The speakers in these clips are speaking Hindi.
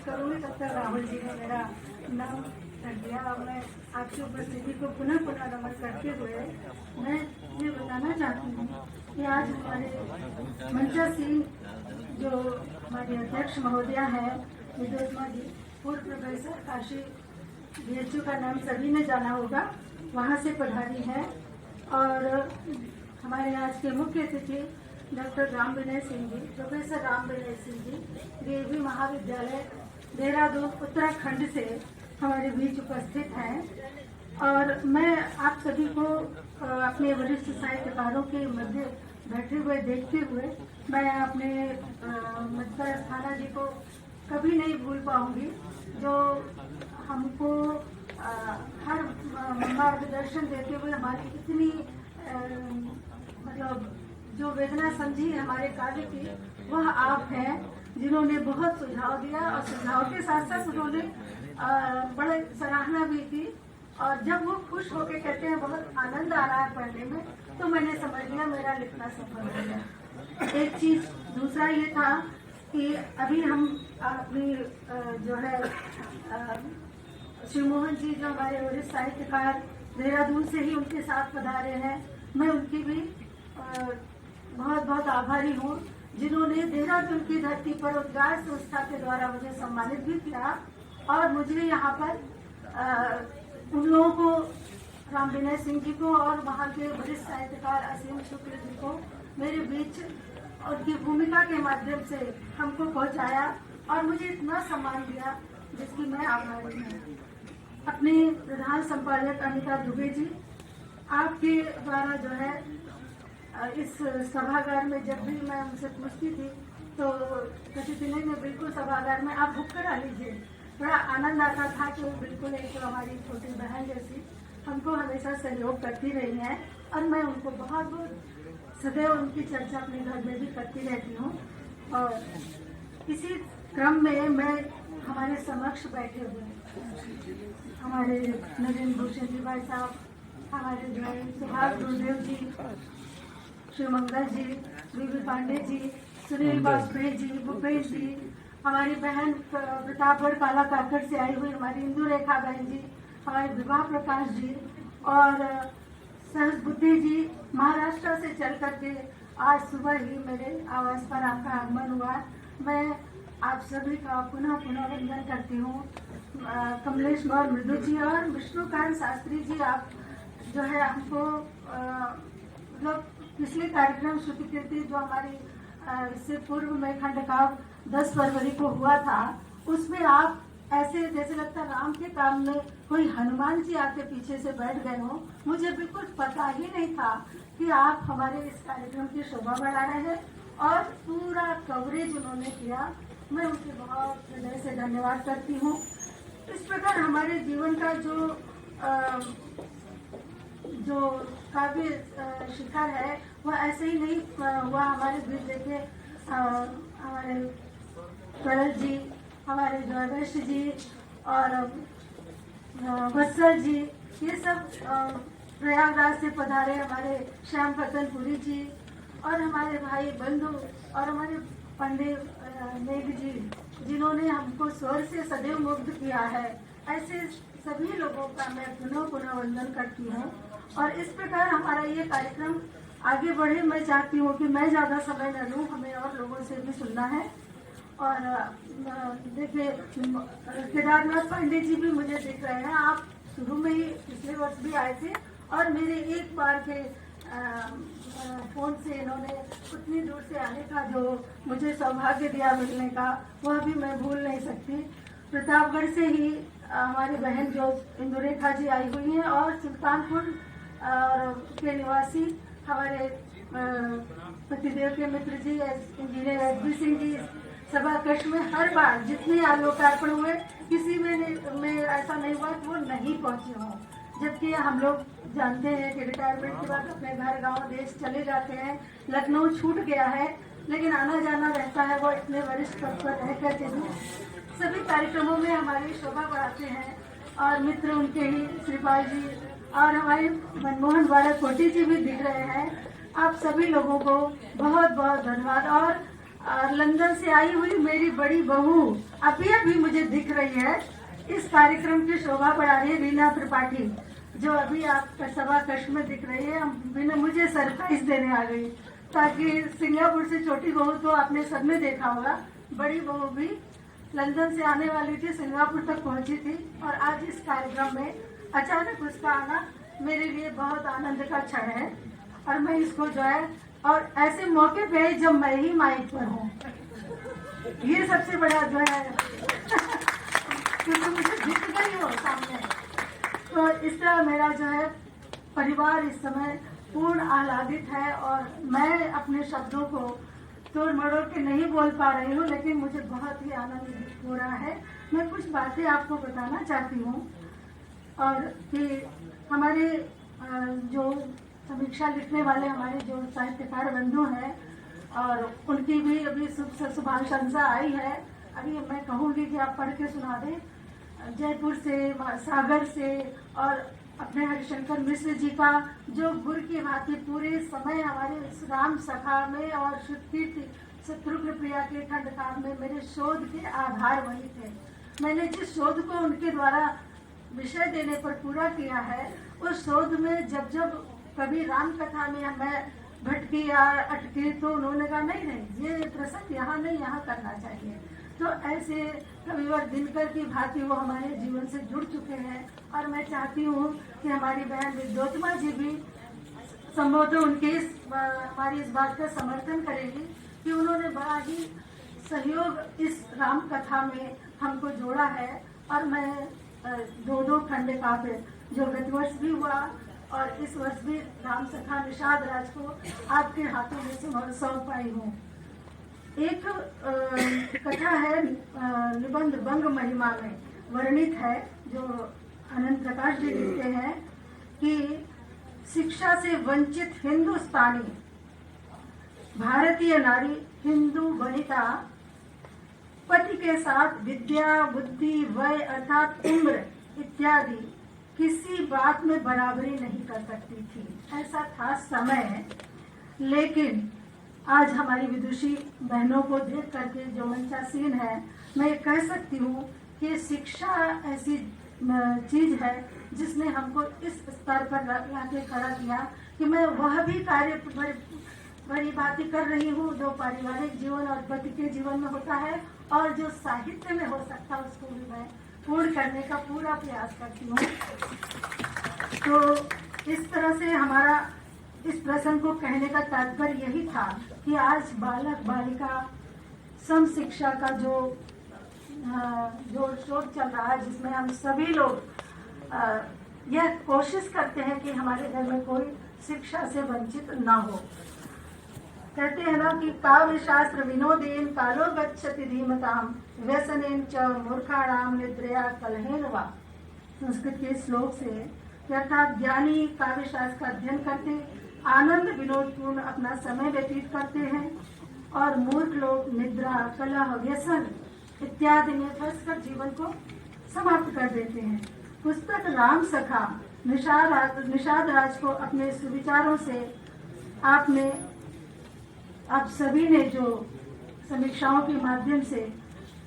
करूँगी तब तक राहुल जी ने मेरा नाम कर दिया। और मैं आपकी उपस्थिति को पुनः पुनः नमन करते हुए मैं ये बताना चाहती हूँ कि आज हमारे मंचा सिंह जो हमारे अध्यक्ष महोदया हैं विद्योत्मा जी, पूर्व प्रोफेसर काशी BHU का नाम सभी ने जाना होगा, वहाँ से पधारी है। और हमारे आज के मुख्य अतिथि doctor Ram Vinay Singh ji, professor Ram Vinay Singh ji, DAV महाविद्यालय देहरादून उत्तराखंड से हमारे बीच उपस्थित हैं। और मैं आप सभी को अपने वरिष्ठ साहित्यकारों के मध्य बैठे हुए देखते हुए मैं अपने मधुकर अस्थाना जी को कभी नहीं भूल पाऊंगी, जो हमको हर मार्गदर्शन देते हुए हमारी इतनी मतलब जो वेदना समझी हमारे कार्य की, वह आप हैं जिन्होंने बहुत सुझाव दिया। और सुझाव के साथ साथ उन्होंने बड़े सराहना भी की। और जब वो खुश होकर कहते हैं बहुत आनंद आ रहा है पढ़ने में, तो मैंने समझ लिया मेरा लिखना सफल हो गया। एक चीज दूसरा ये था कि अभी हम अपनी जो है श्री मोहन जी जो हमारे वरिष्ठ साहित्यकार देहरादून से ही उनके साथ पधारे हैं, मैं उनकी भी बहुत बहुत आभारी हूँ, जिन्होंने देहरादून की धरती पर उद्गार संस्था के द्वारा मुझे सम्मानित भी किया। और मुझे यहाँ पर उन लोगों को, राम विनय सिंह जी को और वहाँ के वरिष्ठ साहित्यकार असीम शुक्ल जी को मेरे बीच उनकी भूमिका के माध्यम से हमको पहुँचाया और मुझे इतना सम्मान दिया जिसकी मैं आभारी हूँ। अपने प्रधान संपादक अनिता दुबे जी, आपके द्वारा जो है इस सभागार में जब भी मैं उनसे पूछती थी तो कहती थी नहीं बिल्कुल सभागार में आप बुक करा लीजिए। बड़ा आनंद आता था कि वो बिल्कुल एक हमारी छोटी बहन जैसी हमको हमेशा सहयोग करती रही हैं। और मैं उनको बहुत बहुत सदैव उनकी चर्चा अपने घर में भी करती रहती हूँ। और इसी क्रम में मैं हमारे समक्ष बैठे हुए हमारे नरेंद्र भूषण जी भाई साहब, हमारे जो है सुभाष गुरुदेव जी, श्री मंगल जी, बीबी पांडे जी, सुनील वाजपेयी जी, भूपेश जी, हमारी बहन प्रतापगढ़ काला काकड़ से आई हुई हमारी इंदु रेखा बहन जी, हमारे विवाह प्रकाश जी और सहज बुद्धि जी महाराष्ट्र से चल करके आज सुबह ही मेरे आवास पर आपका आगमन हुआ। मैं आप सभी का पुनः पुनः वंदन करती हूँ। कमलेश मौर्य मृदु जी और विष्णुकांत शास्त्री जी, आप जो है हमको मतलब पिछले कार्यक्रम श्रुति कीर्ति जो हमारी इससे पूर्व में खंडकाव्य 10 फरवरी को हुआ था, उसमें आप ऐसे जैसे लगता राम के काम में कोई हनुमान जी आके पीछे से बैठ गए हो। मुझे बिल्कुल पता ही नहीं था कि आप हमारे इस कार्यक्रम की शोभा बढ़ा रहे हैं और पूरा कवरेज उन्होंने किया। मैं उनके बहुत हृदय से धन्यवाद करती हूँ। इस प्रकार हमारे जीवन का जो काव्य शिखर है वह ऐसे ही नहीं हुआ हमारे बीच। देखे हमारे करल जी, हमारे जयवैश्य जी और वत्सल जी, ये सब प्रयागराज से पधारे हमारे श्याम पतनपुरी जी और हमारे भाई बंधु और हमारे पंडित मेघ जी, जिन्होंने हमको स्वर से सदैव मुग्ध किया है। ऐसे सभी लोगों का मैं पुनः पुनः वंदन करती हूँ। और इस प्रकार हमारा ये कार्यक्रम आगे बढ़े। मैं चाहती हूँ कि मैं ज़्यादा समय न लूँ, हमें और लोगों से भी सुनना है। और देखिए केदारनाथ पांडे जी भी मुझे दिख रहे हैं। आप शुरू में ही पिछले वर्ष भी आए थे और मेरे एक बार के फोन से इन्होंने उतनी दूर से आने का जो मुझे सौभाग्य दिया मिलने का, वह भी मैं भूल नहीं सकती। प्रतापगढ़ से ही हमारी बहन जो इंदु रेखा जी आई हुई हैं और सुल्तानपुर के निवासी हमारे पतिदेव के मित्र जी इंजीनियर एसबी सिंह जी सभा कक्ष में हर बार जितने लोकार्पण हुए किसी में ऐसा नहीं हुआ कि वो नहीं पहुंचे हों। जबकि हम लोग जानते हैं कि रिटायरमेंट के बाद अपने घर गांव देश चले जाते हैं, लखनऊ छूट गया है, लेकिन आना जाना रहता है। वो इतने वरिष्ठ पद पर रह करके भी सभी कार्यक्रमों में हमारी शोभा बढ़ाते हैं। और मित्र उनके ही श्रीपाल जी और हमारे मनमोहन बाड़ा कोटी जी भी दिख रहे हैं। आप सभी लोगों को बहुत बहुत धन्यवाद। और और लंदन से आई हुई मेरी बड़ी बहू अभी अभी मुझे दिख रही है, इस कार्यक्रम की शोभा बढ़ा रही है, रीना त्रिपाठी, जो अभी आपका सभा कक्ष में दिख रही है। बिना मुझे सरप्राइज देने आ गई, ताकि सिंगापुर से छोटी बहू तो आपने सबने देखा होगा, बड़ी बहू भी लंदन से आने वाली थी, सिंगापुर तक पहुंची थी, और आज इस कार्यक्रम में अचानक उसका आना मेरे लिए बहुत आनंद का क्षण है। और मैं इसको जो है, और ऐसे मौके पे जब मैं ही माइक पर हूँ, ये सबसे बड़ा जो है क्योंकि मुझे दिख गई हो सामने। तो इस तरह मेरा जो है परिवार इस समय पूर्ण आह्लादित है, और मैं अपने शब्दों को तोड़ मरोड़ के नहीं बोल पा रही हूँ, लेकिन मुझे बहुत ही आनंद हो रहा है। मैं कुछ बातें आपको बताना चाहती हूँ, और कि हमारे जो समीक्षा लिखने वाले हमारे जो साहित्यकार बंधु हैं, और उनकी भी अभी शुभाशंसा आई है। अभी मैं कहूँगी कि आप पढ़ के सुना दें। जयपुर से, सागर से, और अपने हरिशंकर मिश्र जी का जो गुरु की भांति पूरे समय हमारे राम सखा में और श्रुति शत्रुघ्न प्रिया के खंडकाव्य में मेरे शोध के आधार वही थे। मैंने जिस शोध को उनके द्वारा विषय देने पर पूरा किया है, उस शोध में जब जब कभी राम कथा में मैं भटकी या अटकी, तो उन्होंने कहा नहीं, ये प्रसंग यहाँ नहीं, यहाँ करना चाहिए। तो ऐसे कविवर दिनकर की भांति वो हमारे जीवन से जुड़ चुके हैं, और मैं चाहती हूँ कि हमारी बहन विद्योत्मा जी भी संभवतः उनके हमारी इस बात का समर्थन करेगी कि उन्होंने बड़ा ही सहयोग इस राम कथा में हमको जोड़ा है। और मैं दो खंड काव्य जो गत वर्ष भी हुआ और इस वर्ष भी राम सखा निषाद राज को आपके हाथों में सौंप पाई हूँ। एक कथा है, निबंध बंग महिमा में वर्णित है, जो अनंत प्रकाश जी लिखते हैं कि शिक्षा से वंचित हिंदुस्तानी भारतीय नारी हिंदू वनिता पति के साथ विद्या, बुद्धि, वय अर्थात उम्र इत्यादि किसी बात में बराबरी नहीं कर सकती थी। ऐसा था समय। लेकिन आज हमारी विदुषी बहनों को देख करके जो मंचासीन है, मैं कह सकती हूँ कि शिक्षा ऐसी चीज है जिसने हमको इस स्तर पर लाके खड़ा किया कि मैं वह भी कार्य बड़ी बातें कर रही हूँ जो पारिवारिक जीवन और पति के जीवन में होता है, और जो साहित्य में हो सकता है उसको भी मैं पूर्ण करने का पूरा प्रयास करती हूँ। तो इस तरह से हमारा इस प्रसंग को कहने का तात्पर्य यही था कि आज बालक बालिका सम शिक्षा का जो शोध चल रहा है, जिसमें हम सभी लोग यह कोशिश करते हैं कि हमारे घर में कोई शिक्षा से वंचित ना हो। कहते हैं ना कि काव्य शास्त्र विनोदेन कालो गच्छति धीमताम व्यसनेन च मूर्खाणाम निद्रया कलहेन वा। संस्कृत के श्लोक से अर्थात ज्ञानी काव्य शास्त्र का अध्ययन करते, आनंद विनोदपूर्ण अपना समय व्यतीत करते हैं, और मूर्ख लोग निद्रा, कलह, व्यसन इत्यादि में फंसकर जीवन को समाप्त कर देते हैं। पुस्तक राम सखा निषाद राज को अपने सुविचारों से आप सभी ने जो समीक्षाओं के माध्यम से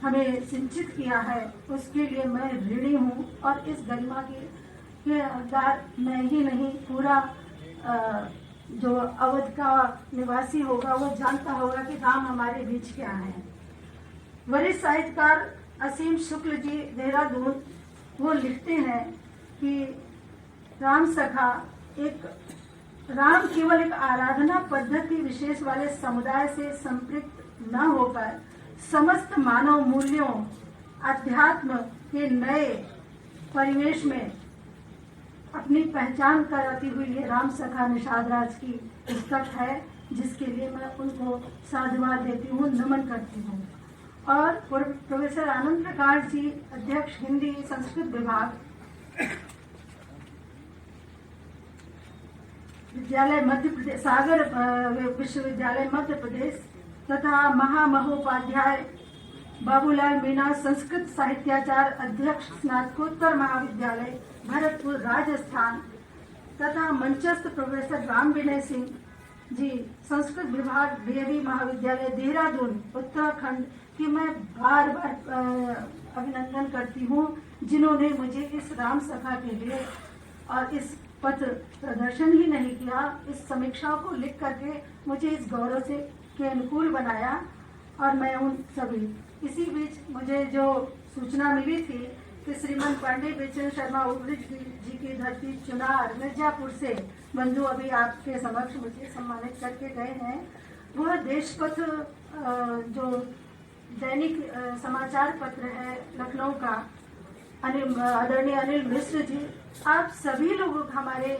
हमें सिंचित किया है, उसके लिए मैं ऋणी हूँ। और इस गरिमा के हकदार मैं ही नहीं, पूरा जो अवध का निवासी होगा वो जानता होगा कि राम हमारे बीच क्या है। वरिष्ठ साहित्यकार असीम शुक्ल जी देहरादून वो लिखते हैं कि राम सखा राम केवल एक आराधना पद्धति विशेष वाले समुदाय से संपृक्त न होकर समस्त मानव मूल्यों, अध्यात्म के नए परिवेश में अपनी पहचान कराती हुई ये राम सखा निषाद राज की पुस्तक है, जिसके लिए मैं उनको साधुवाद देती हूँ, नमन करती हूँ। और प्रोफेसर आनंद प्रकाश जी, अध्यक्ष हिंदी संस्कृत विभाग, विद्यालय मध्य प्रदेश, सागर विश्वविद्यालय मध्य प्रदेश, तथा महामहोपाध्याय बाबूलाल मीना संस्कृत साहित्याचार अध्यक्ष स्नातकोत्तर महाविद्यालय भरतपुर राजस्थान, तथा मंचस्थ प्रोफेसर राम विनय सिंह जी, संस्कृत विभाग डीएवी महाविद्यालय देहरादून उत्तराखंड की मैं बार बार अभिनंदन करती हूँ, जिन्होंने मुझे इस राम सभा के लिए और इस पत्र प्रदर्शन ही नहीं किया, इस समीक्षा को लिख करके मुझे इस गौरव से के अनुकूल बनाया। और मैं उन सभी, इसी बीच मुझे जो सूचना मिली थी कि श्रीमन पांडे बेचन शर्मा उर्वरित जी की धरती चुनार मिर्जापुर से बंधु अभी आपके समक्ष मुझे सम्मानित करके गए हैं। वह देशपथ जो दैनिक समाचार पत्र है लखनऊ का, आदरणीय अनिल मिश्र जी, आप सभी लोग हमारे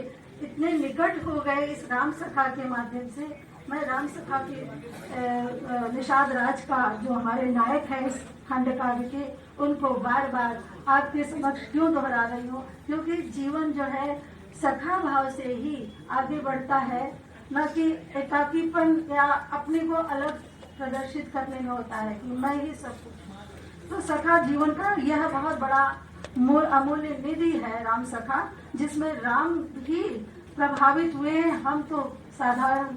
इतने निकट हो गए इस राम सखा के माध्यम से। मैं राम सखा के निषाद राज का जो हमारे नायक हैं इस खंड काव्य के, उनको बार बार आपके समक्ष क्यों दोहरा रही हूँ, क्योंकि जीवन जो है सखा भाव से ही आगे बढ़ता है, न कि एकाकीपन या अपने को अलग प्रदर्शित करने में होता है कि मैं ही सब कुछ। तो सखा जीवन का यह बहुत बड़ा अमूल्य निधि है राम सखा, जिसमें राम भी प्रभावित हुए हैं, हम तो साधारण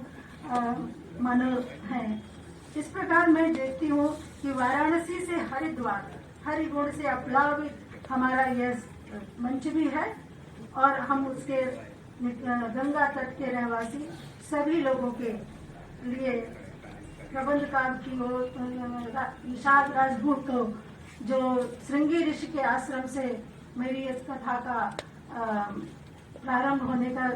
मानव हैं। इस प्रकार मैं देखती हूँ कि वाराणसी से हरिद्वार हरिगुण से अप्लावित हमारा यह मंच भी है, और हम उसके गंगा तट के रहवासी सभी लोगों के लिए प्रबंध काम की ओर निषाद राजभूत को, जो श्रृंगी ऋषि के आश्रम से मेरी इस कथा का प्रारंभ होने का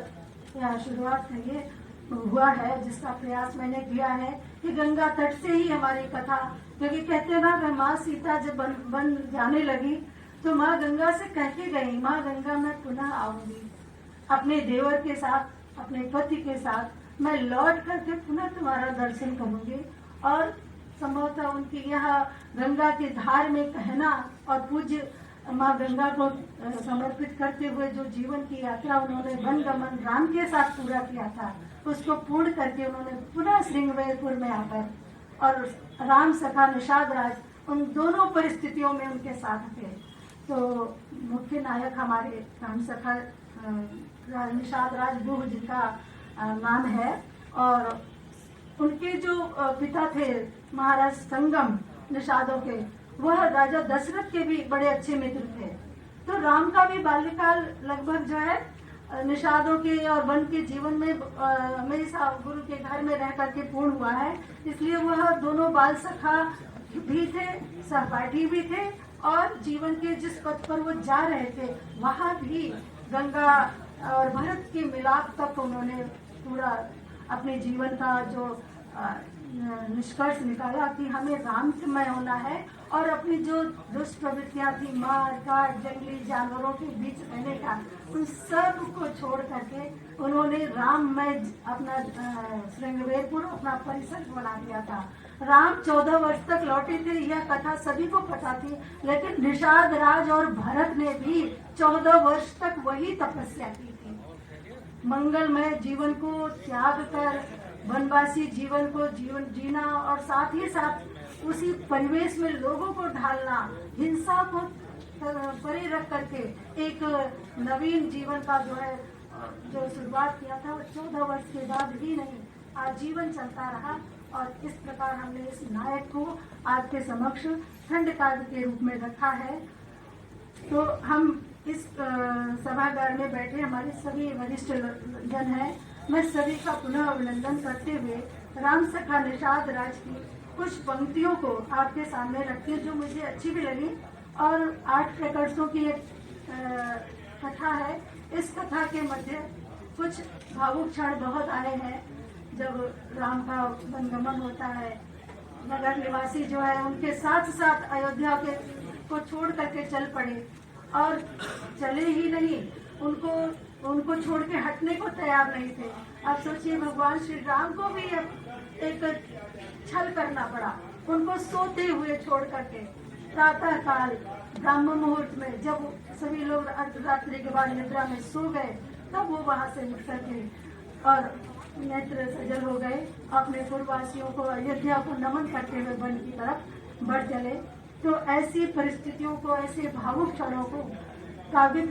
या शुरुआत है, ये हुआ है, जिसका प्रयास मैंने किया है कि गंगा तट से ही हमारी कथा, क्योंकि कहते हैं ना कि माँ सीता जब बन जाने लगी तो माँ गंगा से कह के गई, माँ गंगा मैं पुनः आऊंगी अपने देवर के साथ, अपने पति के साथ मैं लौट करके पुनः तुम्हारा दर्शन करूंगी। और संभवतः उनकी यह गंगा के धार में कहना और पूज्य माँ गंगा को समर्पित करते हुए जो जीवन की यात्रा उन्होंने वनगमन राम के साथ पूरा किया था, उसको पूर्ण करके उन्होंने पुनः श्रृंगवेरपुर में आकर और राम सखा निषाद राज उन दोनों परिस्थितियों में उनके साथ थे। तो मुख्य नायक हमारे राम सखा निषाद राज गुह जी का नाम है, और उनके जो पिता थे महाराज संगम निषादों के, वह राजा दशरथ के भी बड़े अच्छे मित्र थे। तो राम का भी बाल्यकाल लगभग जो है निषादों के और वन के जीवन में मेरे गुरु के घर में रह करके पूर्ण हुआ है, इसलिए वह दोनों बाल सखा भी थे, सहपाठी भी थे, और जीवन के जिस पथ पर वो जा रहे थे वहाँ भी गंगा और भरत के मिलाप तक उन्होंने पूरा अपने जीवन का जो निष्कर्ष निकाला कि हमें राममय होना है, और अपनी जो दुष्ट प्रवृत्तियां थी, मार काट, जंगली जानवरों के बीच रहने का, उन सब को छोड़ करके उन्होंने राममय अपना श्रृंगवेरपुर अपना परिसर बना दिया था। राम 14 वर्ष तक लौटे थे, यह कथा सभी को पता थी, लेकिन निषाद राज और भरत ने भी 14 वर्ष तक वही तपस्या की थी। मंगलमय जीवन को त्याग कर वनवासी जीवन को जीना, और साथ ही साथ उसी परिवेश में लोगों को ढालना, हिंसा को परे रख करके एक नवीन जीवन का जो शुरुआत किया था, वो 14 वर्ष के बाद ही नहीं, आजीवन चलता रहा। और इस प्रकार हमने इस नायक को आपके समक्ष खंड काव्य के रूप में रखा है। तो हम इस सभागार में बैठे हमारे सभी वरिष्ठ जन हैं, मैं सभी का पुनः अभिनंदन करते हुए राम सखा निषाद राज की कुछ पंक्तियों को आपके सामने रखती हूँ, जो मुझे अच्छी भी लगी। और 8 प्रकर्षों की एक कथा है। इस कथा के मध्य कुछ भावुक क्षण बहुत आए हैं, जब राम का वनगमन होता है, नगर निवासी जो है उनके साथ साथ अयोध्या के को छोड़ करके चल पड़े, और चले ही नहीं, उनको छोड़ के हटने को तैयार नहीं थे। अब सोचिए, भगवान श्री राम को भी एक छल करना पड़ा, उनको सोते हुए छोड़ करके। प्रातः काल ब्रह्म मुहूर्त में जब सभी लोग अर्धरात्रि के बाद निद्रा में सो गए, तब वो वहां से उठ करके और नेत्र सजल हो गए, अपने पूर्ववासियों को, अयोध्या को नमन करते हुए वन की तरफ बढ़ चले। तो ऐसी परिस्थितियों को, ऐसे भावुक क्षणों को काव्य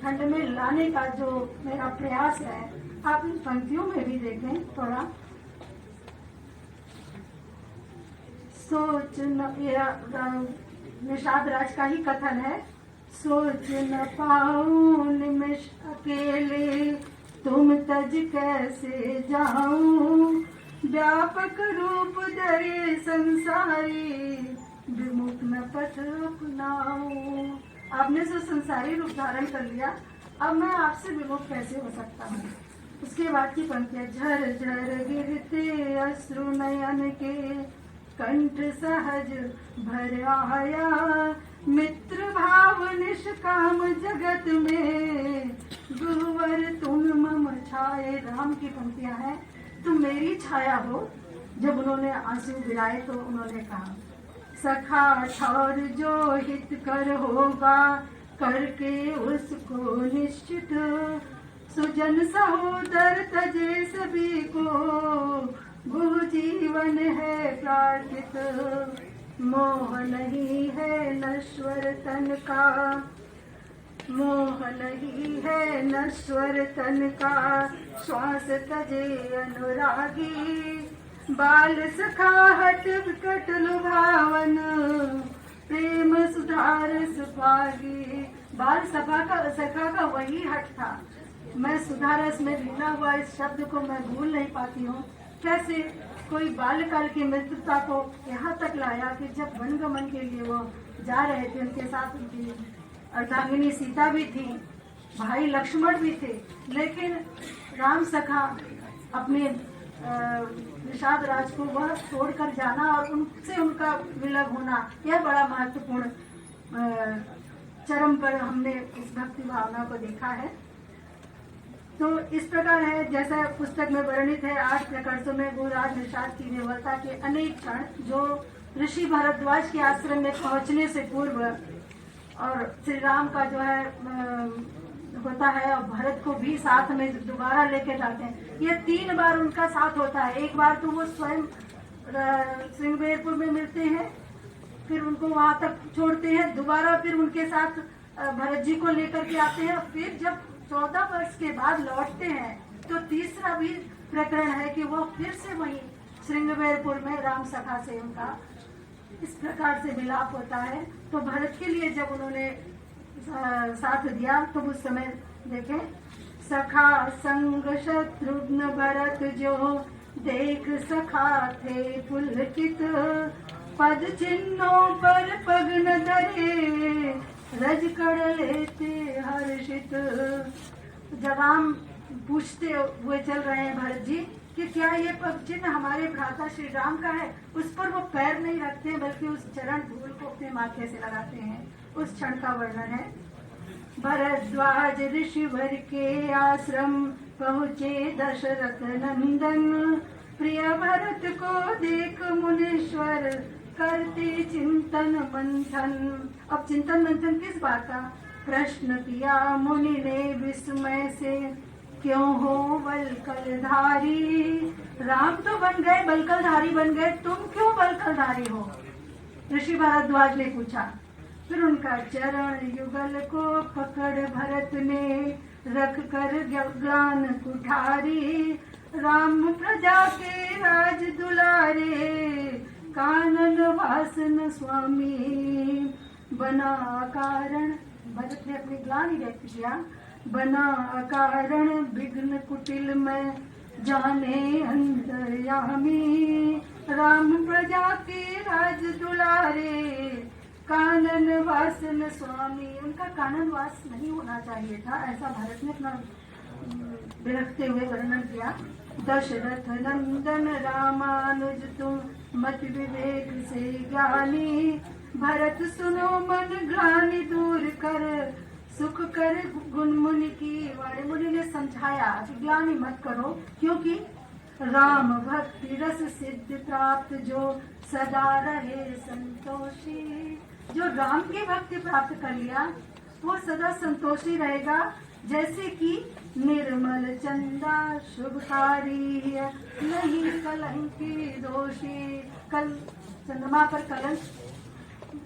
खंड में लाने का जो मेरा प्रयास है, आप इन पंक्तियों में भी देखें थोड़ा। सोच न, निषाद राज का ही कथन है, सोच न पाऊं निमिष अकेले, तुम तज कैसे जाऊं, व्यापक रूप धरे संसारी, विमुख न पथ अपनाऊं। आपने जो संसारी रूप धारण कर लिया, अब मैं आपसे विमुख कैसे हो सकता हूँ। उसके बाद की पंक्तियां, झर झर गिरते अश्रु नयन के, कंठ सहज भर आया, मित्र भाव निष्काम जगत में, गुरुवर तुम मम छाए। राम की पंक्तियां हैं, तुम मेरी छाया हो। जब उन्होंने आंसू गिराए तो उन्होंने कहा, सखा ठौर जो हित कर होगा, करके उसको निश्चित, सुजन सहोदर तजे सभी को, गुरु जीवन है प्रार्थित। मोह नहीं है नश्वर तन का, मोह नहीं है नश्वर तन का, श्वास तजे अनुरागी, बाल सखा हट विकट लुभावन, प्रेम सुधार सुभागी। बाल सखा का वही हट था। मैं सुधारस में लीला हुआ इस शब्द को मैं भूल नहीं पाती हूँ। कैसे कोई बाल्यकाल की मित्रता को यहाँ तक लाया कि जब वनगमन के लिए वो जा रहे थे, उनके साथ उनकी अर्धांगिनी सीता भी थी, भाई लक्ष्मण भी थे, लेकिन राम सखा अपने निषाद राज को वह छोड़कर जाना और उनसे उनका विलग होना, यह बड़ा महत्वपूर्ण चरम पर हमने इस भक्ति भावना को देखा है। तो इस प्रकार है, जैसा पुस्तक में वर्णित है, 8 प्रकर्षों में गुरुराज निषाद की निर्भरता के अनेक क्षण जो ऋषि भरद्वाज के आश्रम में पहुंचने से पूर्व और श्री राम का जो है होता है, और भरत को भी साथ में दोबारा लेके जाते हैं। ये 3 बार उनका साथ होता है। एक बार तो वो स्वयं श्रृंगबेरपुर में मिलते हैं, फिर उनको वहां तक छोड़ते हैं, दोबारा फिर उनके साथ भरत जी को लेकर के आते हैं, फिर जब 14 वर्ष के बाद लौटते हैं तो तीसरा भी प्रकरण है कि वो फिर से वही श्रृंगबेरपुर में राम सखा से उनका इस प्रकार से मिलाप होता है। तो भरत के लिए जब उन्होंने साथ दिया तो उस समय देखें, सखा संग शत्रुघ्न भरत जो, देख सखा थे पुलकित, पद चिन्हों पर पग न धरे, रज कर लेते हर्षित। जब राम पूछते हुए चल रहे हैं भरत जी कि क्या ये पग चिन्ह हमारे भ्राता श्री राम का है, उस पर वो पैर नहीं रखते हैं बल्कि उस चरण धूल को अपने माथे से लगाते हैं। उस क्षण का वर्णन है। भरद्वाज ऋषिवर के आश्रम पहुँचे दशरथ नंदन, प्रिय भरत को देख मुनीश्वर, करते चिंतन मंथन। अब चिंतन मंथन किस बात का? प्रश्न किया मुनि ने विस्मय से, क्यों हो बलकलधारी? राम तो बन गए, बलकलधारी बन गए, तुम क्यों बलकलधारी हो? ऋषि भारद्वाज ने पूछा। फिर उनका चरण युगल को पकड़ भरत ने, रख कर ग्लान कुठारी, राम प्रजा के राज दुलारे, कानन वासन स्वामी। बना कारण, भरत ने अपनी ग्लानि व्यक्त किया, बना कारण विघ्न कुटिल में, जाने अंतर्यामी, राम प्रजा के राज दुलारे, कानन वासन स्वामी। उनका कानन वास नहीं होना चाहिए था, ऐसा भारत ने अपना विरखते हुए वर्णन किया। दशरथ नंदन रामानुज तुम मत विवेक से ज्ञानी, भरत सुनो मन ग्लानि दूर कर, सुख कर गुण मुनि की वाणी। मुनि ने समझाया कि ग्लानि मत करो, क्योंकि राम भक्ति रस सिद्ध प्राप्त जो, सदा रहे संतोषी। जो राम की भक्ति प्राप्त कर लिया वो सदा संतोषी रहेगा, जैसे कि निर्मल चंदा शुभकारी, नहीं कलंकी दोषी। कल चंद्रमा पर कलंक,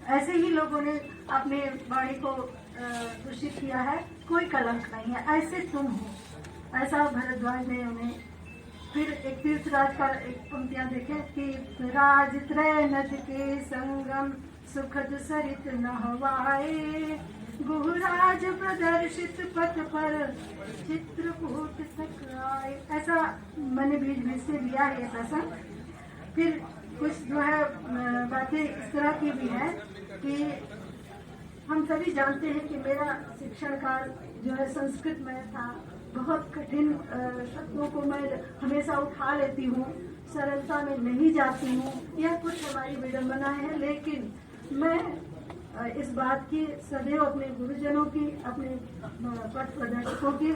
ऐसे ही लोगों ने अपने वाणी को दूषित किया है, कोई कलंक नहीं है, ऐसे तुम हो। ऐसा भरद्वाज ने उन्हें। फिर एक तीर्थराज का एक पंक्तियां देखें कि राज त्रय नद के संगम सुखद सरित नहवाए, गुहराज प्रदर्शित पथ पर चित्रकूट तक आए। ऐसा मैंने बीच बीच से लिया है ये प्रसंग। फिर कुछ जो है बातें इस तरह की भी है कि हम सभी जानते हैं कि मेरा शिक्षण काल जो है संस्कृत में था। बहुत कठिन शब्दों को मैं हमेशा उठा लेती हूँ, सरलता में नहीं जाती हूँ। यह कुछ हमारी विडंबना है, लेकिन मैं इस बात की सदैव अपने गुरुजनों की, अपने पथ प्रदर्शकों की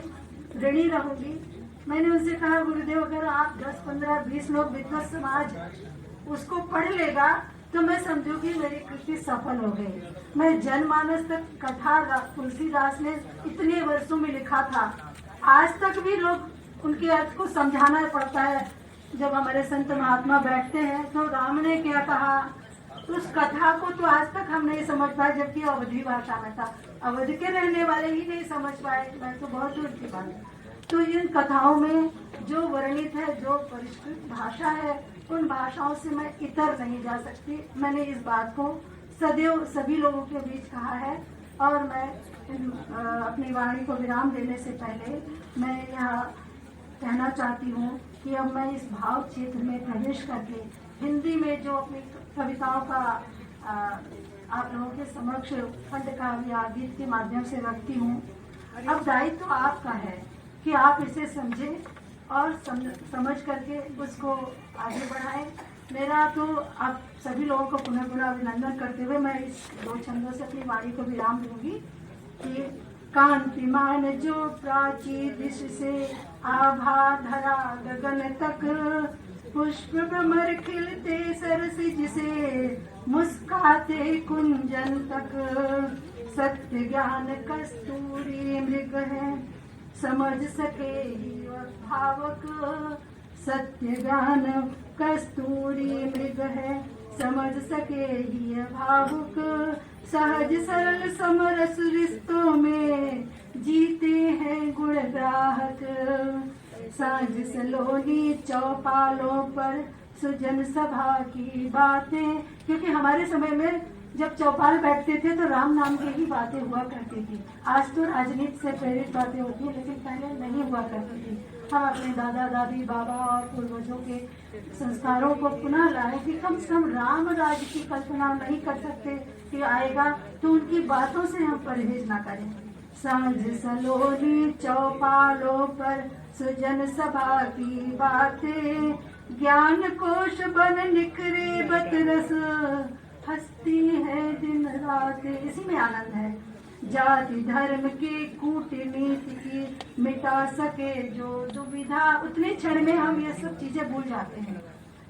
ऋणी रहूंगी। मैंने उनसे कहा, गुरुदेव अगर आप 10, 15, 20 लोग विद्वत समाज उसको पढ़ लेगा तो मैं समझूंगी मेरी कृति सफल हो गई। मैं जनमानस तक कथा तुलसीदास ने इतने वर्षों में लिखा था, आज तक भी लोग उनके अर्थ को समझाना पड़ता है। जब हमारे संत महात्मा बैठते हैं तो राम ने क्या कहा, उस कथा को तो आज तक हम नहीं समझ पाए, जबकि अवधी भाषा में था। अवध के रहने वाले ही नहीं समझ पाए, मैं तो बहुत दूर की बात है। तो इन कथाओं में जो वर्णित है, जो परिष्कृत भाषा है, उन भाषाओं से मैं इतर नहीं जा सकती। मैंने इस बात को सदैव सभी लोगों के बीच कहा है। और मैं अपनी वाणी को विराम देने से पहले मैं यह कहना चाहती हूँ कि अब मैं इस भाव क्षेत्र में प्रवेश करके हिंदी में जो अपनी कविताओं का आप लोगों के समक्ष खंड काव्य या गीत के माध्यम से रखती हूँ। अब दायित्व तो आपका है कि आप इसे समझें और समझ करके उसको आगे बढ़ाएं। मेरा तो आप सभी लोगों को पुनः पुनः अभिनंदन करते हुए मैं इस 2 छंदों से अपनी वाणी को विराम दूंगी कि कांतिमान जो प्राची दिश से आभा धरा गगन तक, पुष्प भ्रमर खिलते सरसिज से मुस्काते कुंजन तक, सत्य ज्ञान कस्तूरी मृग है समझ सके ही भावक, सत्य ज्ञान कस्तूरी मृग है समझ सके ही भावुक, सहज सरल समरस रिश्तों में जीते हैं गुण ग्राहक, सांझ सलोनी चौपालों पर सुजन सभा की बातें। क्योंकि हमारे समय में जब चौपाल बैठते थे तो राम नाम की ही बातें हुआ करती थी। आज तो राजनीति से प्रेरित बातें होती हैं, लेकिन पहले नहीं हुआ करती थी। हम अपने दादा दादी बाबा और पूर्वजों के संस्कारों को पुनः लाए कि कम से कम राम राज्य की कल्पना नहीं कर सकते कि आएगा, तो उनकी बातों से हम परहेज ना करें। सांझ सलोनी चौपालों पर सुजन सभा की बातें, ज्ञान कोश बन निखरे बतरस, हंसती है दिन रात। इसी में आनंद है। जाति धर्म की कूटनीति की मिटा सके जो दुविधा, उतने क्षण में हम ये सब चीजें भूल जाते हैं।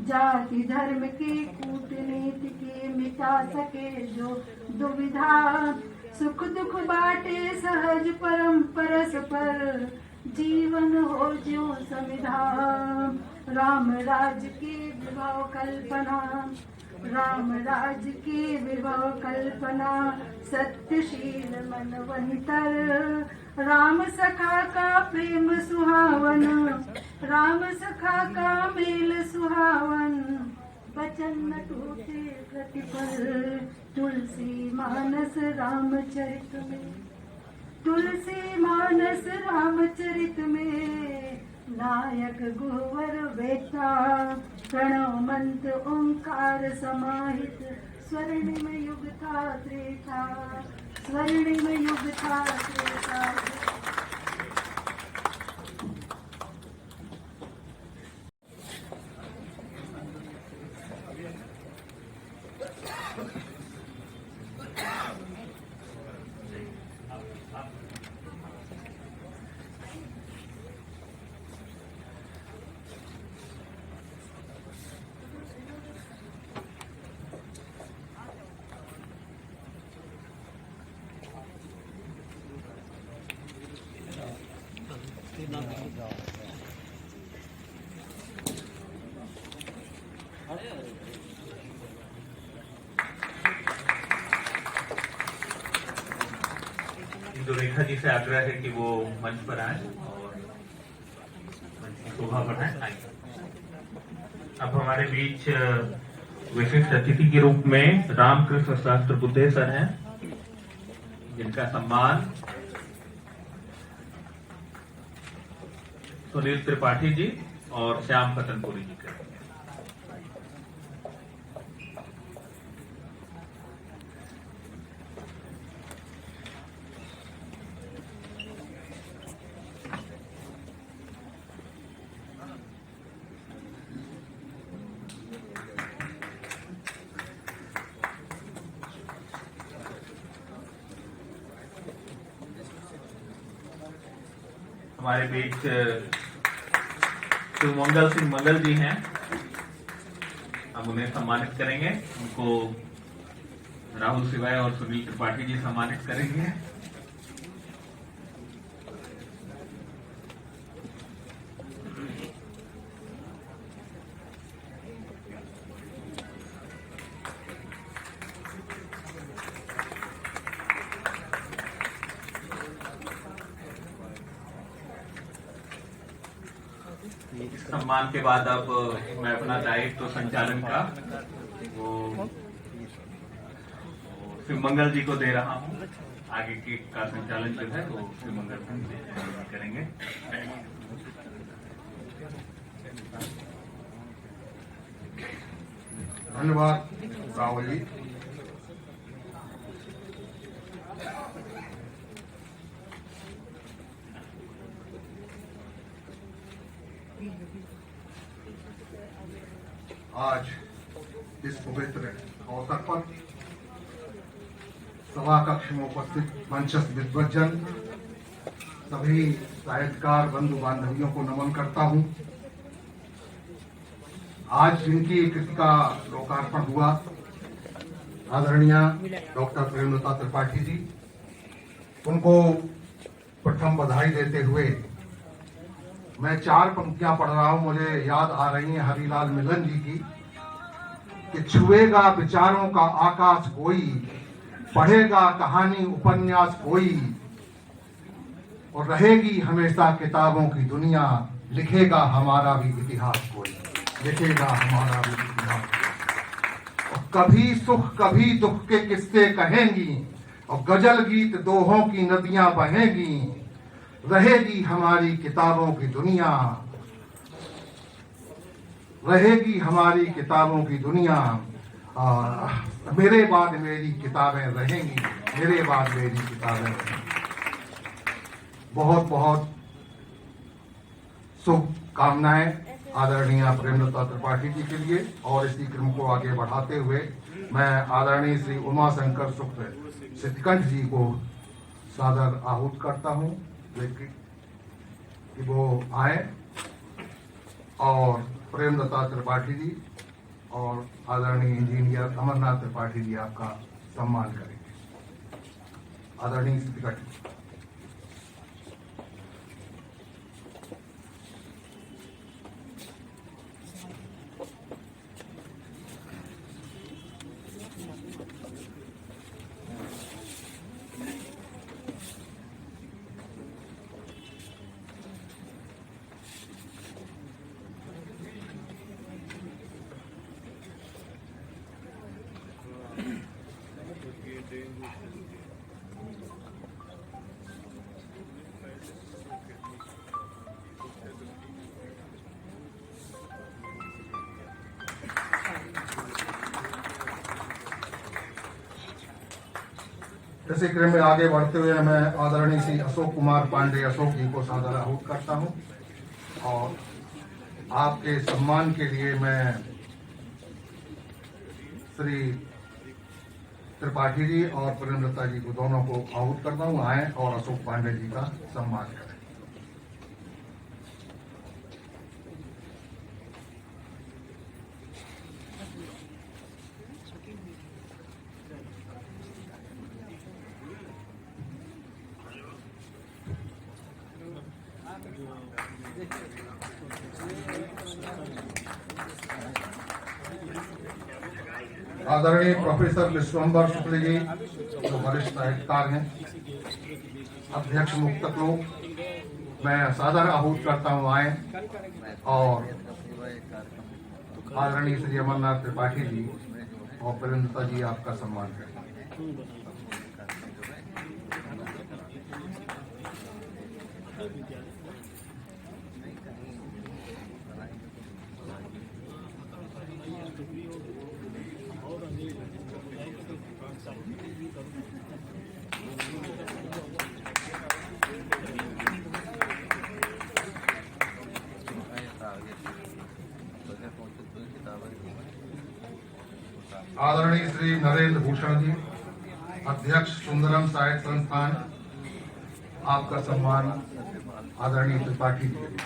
जाति धर्म की कूटनीति की मिटा सके जो दुविधा, सुख दुख बाटे सहज परम परस्पर, जीवन हो जो समिधा। राम राज्य की विभव कल्पना, राम राज्य की विभव कल्पना, सत्यशील मन वही तर, राम सखा का प्रेम सुहावन, राम सखा का मेल सुहावन, बचन न टूटे प्रतिपल। तुलसी मानस रामचरित में, तुलसी मानस रामचरित में, नायक गुवर बेटा, प्रणव मंत्र ओंकार समाहित, स्वर्णिम युग था त्रेता, स्वर्णिम युग था त्रेता। तो रेखा जी से आग्रह है कि वो मंच पर आए और शोभा बढ़ाएं। अब हमारे बीच विशिष्ट अतिथि के रूप में रामकृष्ण शास्त्र बुद्धे सर हैं, जिनका सम्मान सुनील त्रिपाठी जी और श्याम पतनपुरी जी करेंगे। हमारे बीच शिवमंगल सिंह मंगल जी हैं, हम उन्हें सम्मानित करेंगे। उनको राहुल सिवाय और सुनील त्रिपाठी जी सम्मानित करेंगे। सम्मान के बाद अब मैं अपना दायित्व संचालन का वो शिवमंगल जी को दे रहा हूं। आगे की का संचालन जो है वो शिवमंगल जी करेंगे। धन्यवाद राहुल जी। आज इस पवित्र अवसर पर सभा कक्ष में उपस्थित मंचस्थ विद्वज्जन, सभी साहित्यकार बंधु बांधवियों को नमन करता हूं। आज जिनकी कृति का लोकार्पण हुआ, आदरणीय डॉक्टर प्रेमलता त्रिपाठी जी, उनको प्रथम बधाई देते हुए मैं 4 पंक्तियां पढ़ रहा हूं। मुझे याद आ रही हैं हरिलाल मिलन जी की कि छुएगा विचारों का आकाश कोई, पढ़ेगा कहानी उपन्यास कोई, और रहेगी हमेशा किताबों की दुनिया, लिखेगा हमारा भी इतिहास कोई, लिखेगा हमारा भी इतिहास कोई। और कभी सुख कभी दुख के किस्से कहेंगी, और गजल गीत दोहों की नदियां बहेंगी, रहेगी हमारी किताबों की दुनिया, रहेगी हमारी किताबों की दुनिया। मेरे बाद मेरी किताबें रहेंगी, मेरे बाद मेरी किताबें रहेंगी। बहुत बहुत शुभकामनाएं आदरणीय प्रेमलता त्रिपाठी जी के लिए। और इसी क्रम को आगे बढ़ाते हुए मैं आदरणीय श्री उमा शंकर शुक्ल सिद्धकंठ जी को सादर आहूत करता हूं कि वो आए और प्रेमलता त्रिपाठी जी और आदरणीय इंजीनियर अमरनाथ त्रिपाठी जी आपका सम्मान करेंगे। आदरणीय सिद्धकंठ जी। इसी क्रम में आगे बढ़ते हुए मैं आदरणीय श्री अशोक कुमार पांडे अशोक जी को सादर आहूत करता हूं। और आपके सम्मान के लिए मैं श्री त्रिपाठी जी और प्रेमलता जी को दोनों को आहूत करता हूं। आए और अशोक पांडे जी का सम्मान करें। आदरणीय प्रोफेसर विश्वम्बर शुक्ल जी जो वरिष्ठ साहित्यकार हैं, अध्यक्ष मुक्तक लोग, मैं सादर आहूत करता हूं। आए और आदरणीय श्री अमरनाथ त्रिपाठी जी और प्रेमलता जी आपका सम्मान करें। आदरणीय श्री नरेंद्र भूषण जी, अध्यक्ष सुंदरम साहित्य संस्थान, आपका सम्मान आदरणीय त्रिपाठी जी।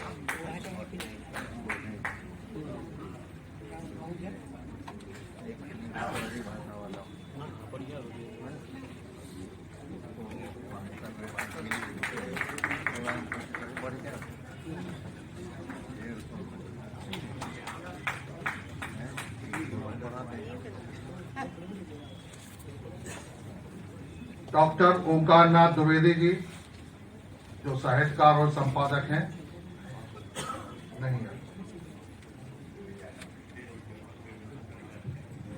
डॉक्टर ओंकारनाथ द्विवेदी जी, जो साहित्यकार और संपादक हैं, नहीं है।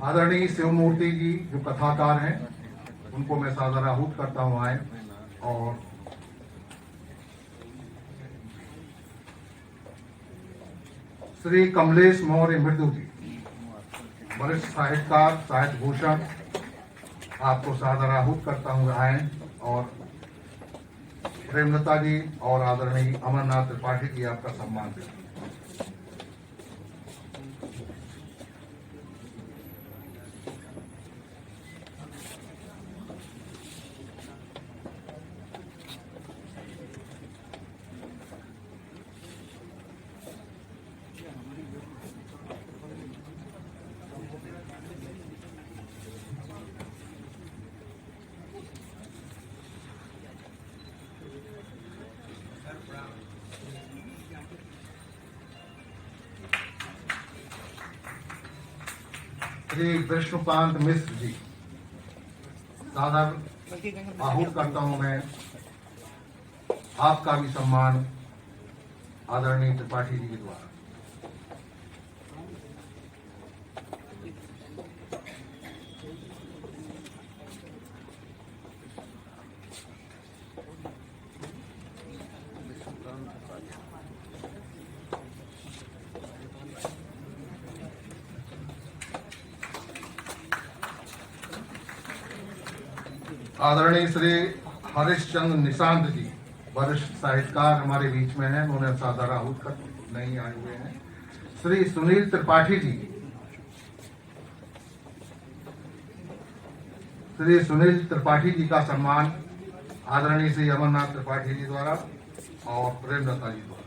आदरणीय शिवमूर्ति जी, जो कथाकार हैं, उनको मैं सादर आहूत करता हूं आए। और श्री कमलेश मौर्य मृदु जी, वरिष्ठ साहित्यकार, साहित्य भूषण, आपको सादर आहूत करता हूं आए। और प्रेमलता जी और आदरणीय अमरनाथ त्रिपाठी जी, आपका सम्मान करें। श्री विष्णुकांत मिश्र जी, सादर आहूत करता हूं मैं, आपका भी सम्मान आदरणीय त्रिपाठी जी के द्वारा। आदरणीय श्री हरिश्चंद्र निशांत जी, वरिष्ठ साहित्यकार, हमारे बीच में हैं, उन्हें सादर आहूत कर नहीं आए हुए हैं। श्री सुनील त्रिपाठी जी, श्री सुनील त्रिपाठी जी का सम्मान आदरणीय श्री अमरनाथ त्रिपाठी जी द्वारा और प्रेमलता जी द्वारा।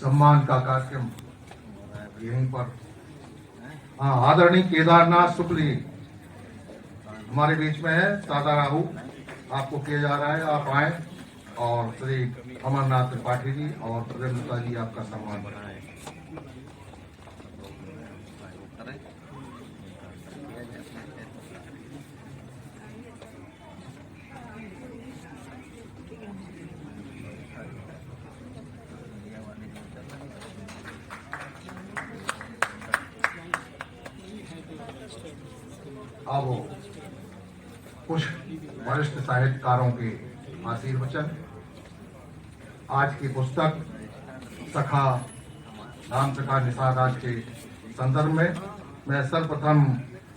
सम्मान का कार्यक्रम यहीं पर। आदरणीय केदारनाथ शुक्ल जी हमारे बीच में है, सादर आहूत आपको किया जा रहा है, आप आए। और श्री अमरनाथ त्रिपाठी जी और प्रेमलता जी, आपका सम्मान बनाए। अब कुछ वरिष्ठ साहित्यकारों के आशीर्वचन। आज की पुस्तक सखा राम प्रकाश निषाद आज के संदर्भ में मैं सर्वप्रथम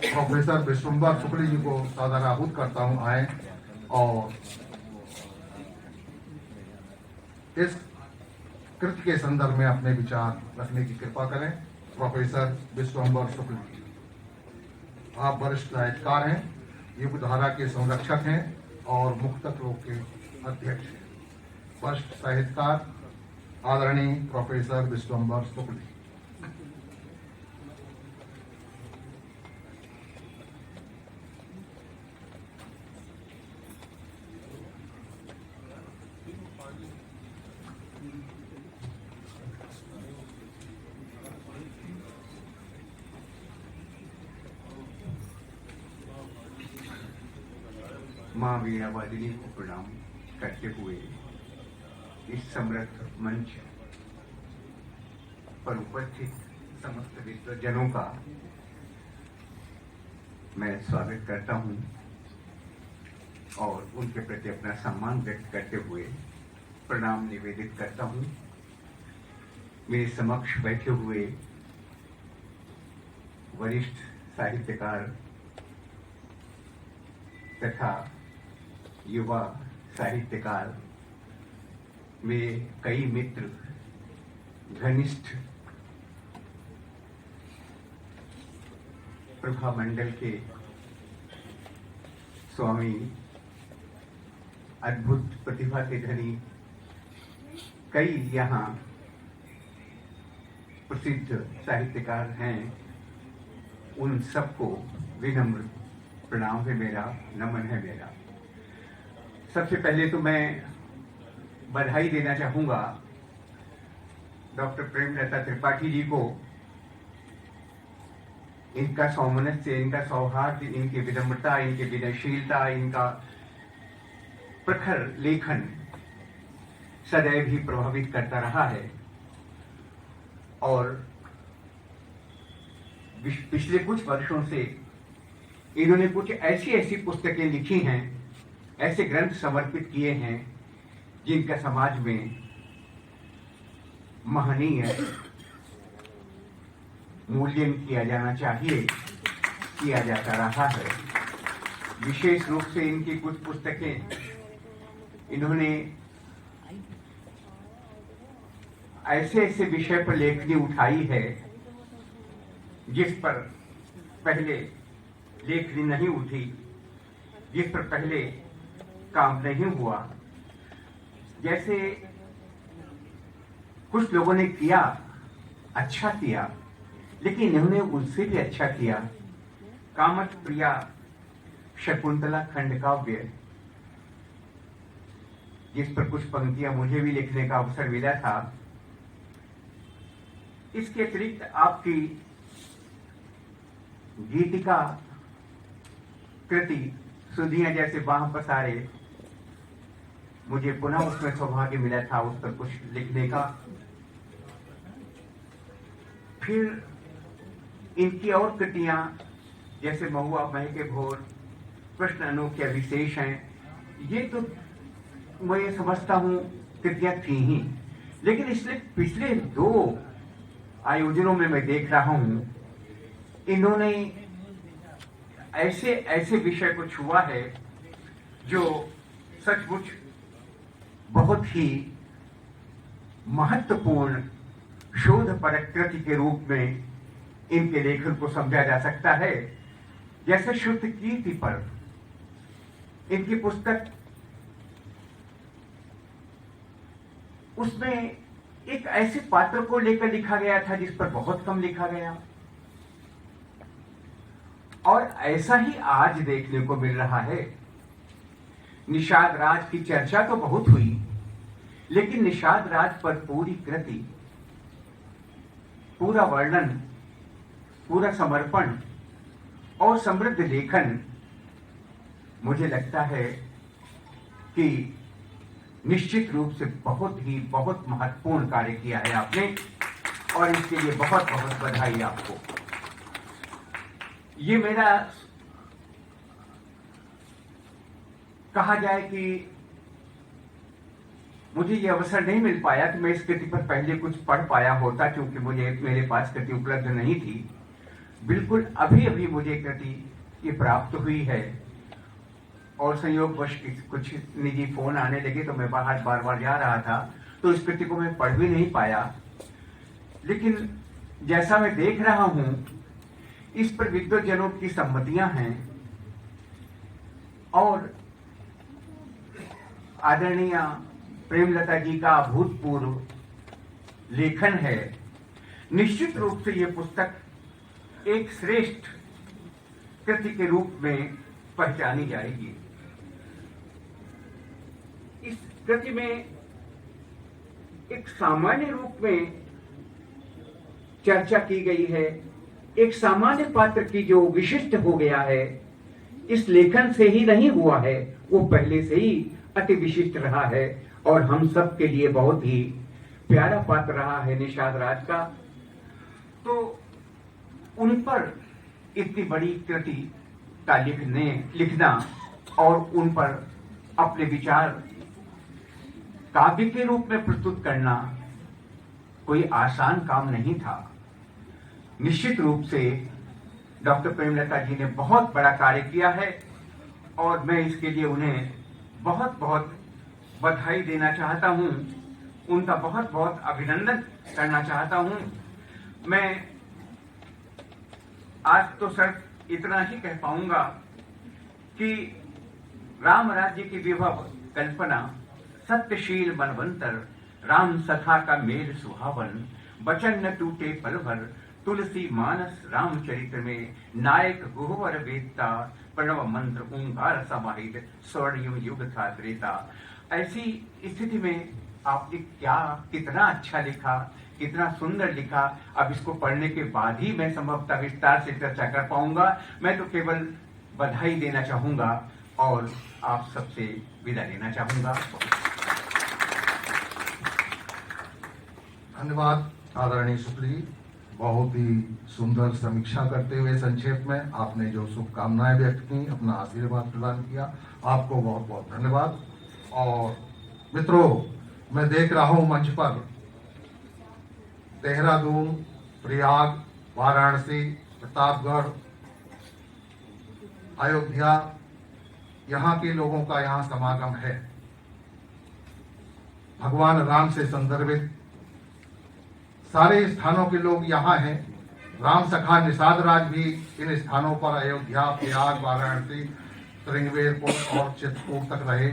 प्रोफेसर विश्वम्भर शुक्ल जी को सादर आहूत करता हूं आए और इस कृत्य के संदर्भ में अपने विचार रखने की कृपा करें। प्रोफेसर विश्वम्भर शुक्ल जी, आप वरिष्ठ साहित्यकार हैं, युग धारा के संरक्षक हैं और मुक्तक लोक के अध्यक्ष हैं। वरिष्ठ साहित्यकार आदरणीय प्रोफेसर विश्वम्भर शुक्ल जी। माँ वीणा वादिनी को प्रणाम करते हुए इस समृद्ध मंच पर उपस्थित समस्त विद्वजनों का मैं स्वागत करता हूं और उनके प्रति अपना सम्मान व्यक्त करते हुए प्रणाम निवेदित करता हूं। मेरे समक्ष बैठे हुए वरिष्ठ साहित्यकार तथा युवा साहित्यकार, मेरे कई मित्र, घनिष्ठ प्रभा मंडल के स्वामी, अद्भुत प्रतिभा के धनी कई यहाँ प्रसिद्ध साहित्यकार हैं, उन सबको विनम्र प्रणाम है मेरा, नमन है मेरा। सबसे पहले तो मैं बधाई देना चाहूंगा डॉक्टर प्रेमलता त्रिपाठी जी को। इनका सौमनस्य, इनका सौहार्द, इनकी विनम्रता, इनकी विनयशीलता, इनका प्रखर लेखन सदैव ही प्रभावित करता रहा है और पिछले कुछ वर्षों से इन्होंने कुछ ऐसी ऐसी पुस्तकें लिखी हैं, ऐसे ग्रंथ समर्पित किए हैं जिनका समाज में महनीय मूल्यन किया जाना चाहिए, किया जाता रहा है। विशेष रूप से इनकी कुछ पुस्तकें इन्होंने ऐसे ऐसे विषय पर लेखनी उठाई है जिस पर पहले लेखनी नहीं उठी, जिस पर पहले काम नहीं हुआ। जैसे कुछ लोगों ने किया, अच्छा किया, लेकिन इन्होंने उससे भी अच्छा किया। कामत प्रिया शकुंतला खंड काव्य, जिस पर कुछ पंक्तियां मुझे भी लिखने का अवसर मिला था। इसके अतिरिक्त आपकी गीतिका कृति सुधियां जैसे बाह पसारे, मुझे पुनः उसमें सौभाग्य मिला था उस पर कुछ लिखने का। फिर इनकी और कृतियां जैसे महुआ महके भोर, प्रश्न अनोखे विशेष हैं, ये तो मैं ये समझता हूं कृतियां थी ही, लेकिन इसलिए पिछले 2 आयोजनों में मैं देख रहा हूं इन्होंने ऐसे ऐसे विषय को छुआ है जो सचमुच बहुत ही महत्वपूर्ण शोध परक कृति के रूप में इनके लेखन को समझा जा सकता है। जैसे शुद्ध कीर्ति पर इनकी पुस्तक, उसमें एक ऐसे पात्र को लेकर लिखा गया था जिस पर बहुत कम लिखा गया, और ऐसा ही आज देखने को मिल रहा है। निषाद राज की चर्चा तो बहुत हुई, लेकिन निषाद राज पर पूरी कृति, पूरा वर्णन, पूरा समर्पण और समृद्ध लेखन, मुझे लगता है कि निश्चित रूप से बहुत महत्वपूर्ण कार्य किया है आपने, और इसके लिए बहुत बहुत बधाई आपको। ये मेरा कहा जाए कि मुझे ये अवसर नहीं मिल पाया कि मैं इस कृति पर पहले कुछ पढ़ पाया होता, क्योंकि मेरे पास कृति उपलब्ध नहीं थी। बिल्कुल अभी अभी मुझे कृति ये प्राप्त हुई है, और संयोगवश कुछ निजी फोन आने लगे तो मैं बाहर बार बार जा रहा था, तो इस कृति को मैं पढ़ भी नहीं पाया। लेकिन जैसा मैं देख रहा हूं, इस पर विद्वजनों की सम्मतियां हैं और आदरणीय प्रेमलता जी का अभूतपूर्व लेखन है। निश्चित रूप से यह पुस्तक एक श्रेष्ठ कृति के रूप में पहचानी जाएगी। इस कृति में एक सामान्य रूप में चर्चा की गई है, एक सामान्य पात्र की जो विशिष्ट हो गया है, इस लेखन से ही नहीं हुआ है, वो पहले से ही अति विशिष्ट रहा है और हम सब के लिए बहुत ही प्यारा पात्र रहा है निषाद राज का। तो उन पर इतनी बड़ी कृति का लिखना और उन पर अपने विचार काव्य के रूप में प्रस्तुत करना कोई आसान काम नहीं था। निश्चित रूप से डॉक्टर प्रेमलता जी ने बहुत बड़ा कार्य किया है और मैं इसके लिए उन्हें बहुत बहुत बधाई देना चाहता हूं, उनका बहुत बहुत अभिनंदन करना चाहता हूं। मैं आज तो सिर्फ इतना ही कह पाऊंगा कि राम राज्य की विभव कल्पना, सत्यशील मनवंतर, राम सखा का मेल सुहावन, वचन न टूटे पल भर, तुलसी मानस रामचरित्र में नायक गुहवर वेदता, प्रणव मंत्र ओंकार समाहित, स्वर्णिम युग था त्रेता। ऐसी स्थिति में आपने कितना अच्छा लिखा, कितना सुंदर लिखा। अब इसको पढ़ने के बाद ही मैं संभवतः विस्तार से चर्चा कर पाऊंगा। मैं तो केवल बधाई देना चाहूंगा और आप सबसे विदा लेना चाहूंगा। धन्यवाद आदरणीय शुक्ल जी, बहुत ही सुंदर समीक्षा करते हुए संक्षेप में आपने जो शुभकामनाएं व्यक्त की, अपना आशीर्वाद प्रदान किया, आपको बहुत बहुत धन्यवाद। और मित्रों, मैं देख रहा हूं मंच पर देहरादून, प्रयाग, वाराणसी, प्रतापगढ़, अयोध्या, यहाँ के लोगों का यहाँ समागम है। भगवान राम से संदर्भित सारे स्थानों के लोग यहाँ हैं। राम सखा निषाद राज भी इन स्थानों पर अयोध्या, प्रयाग, वाराणसी, श्रृंगेरपुर और चित्रकूट तक रहे।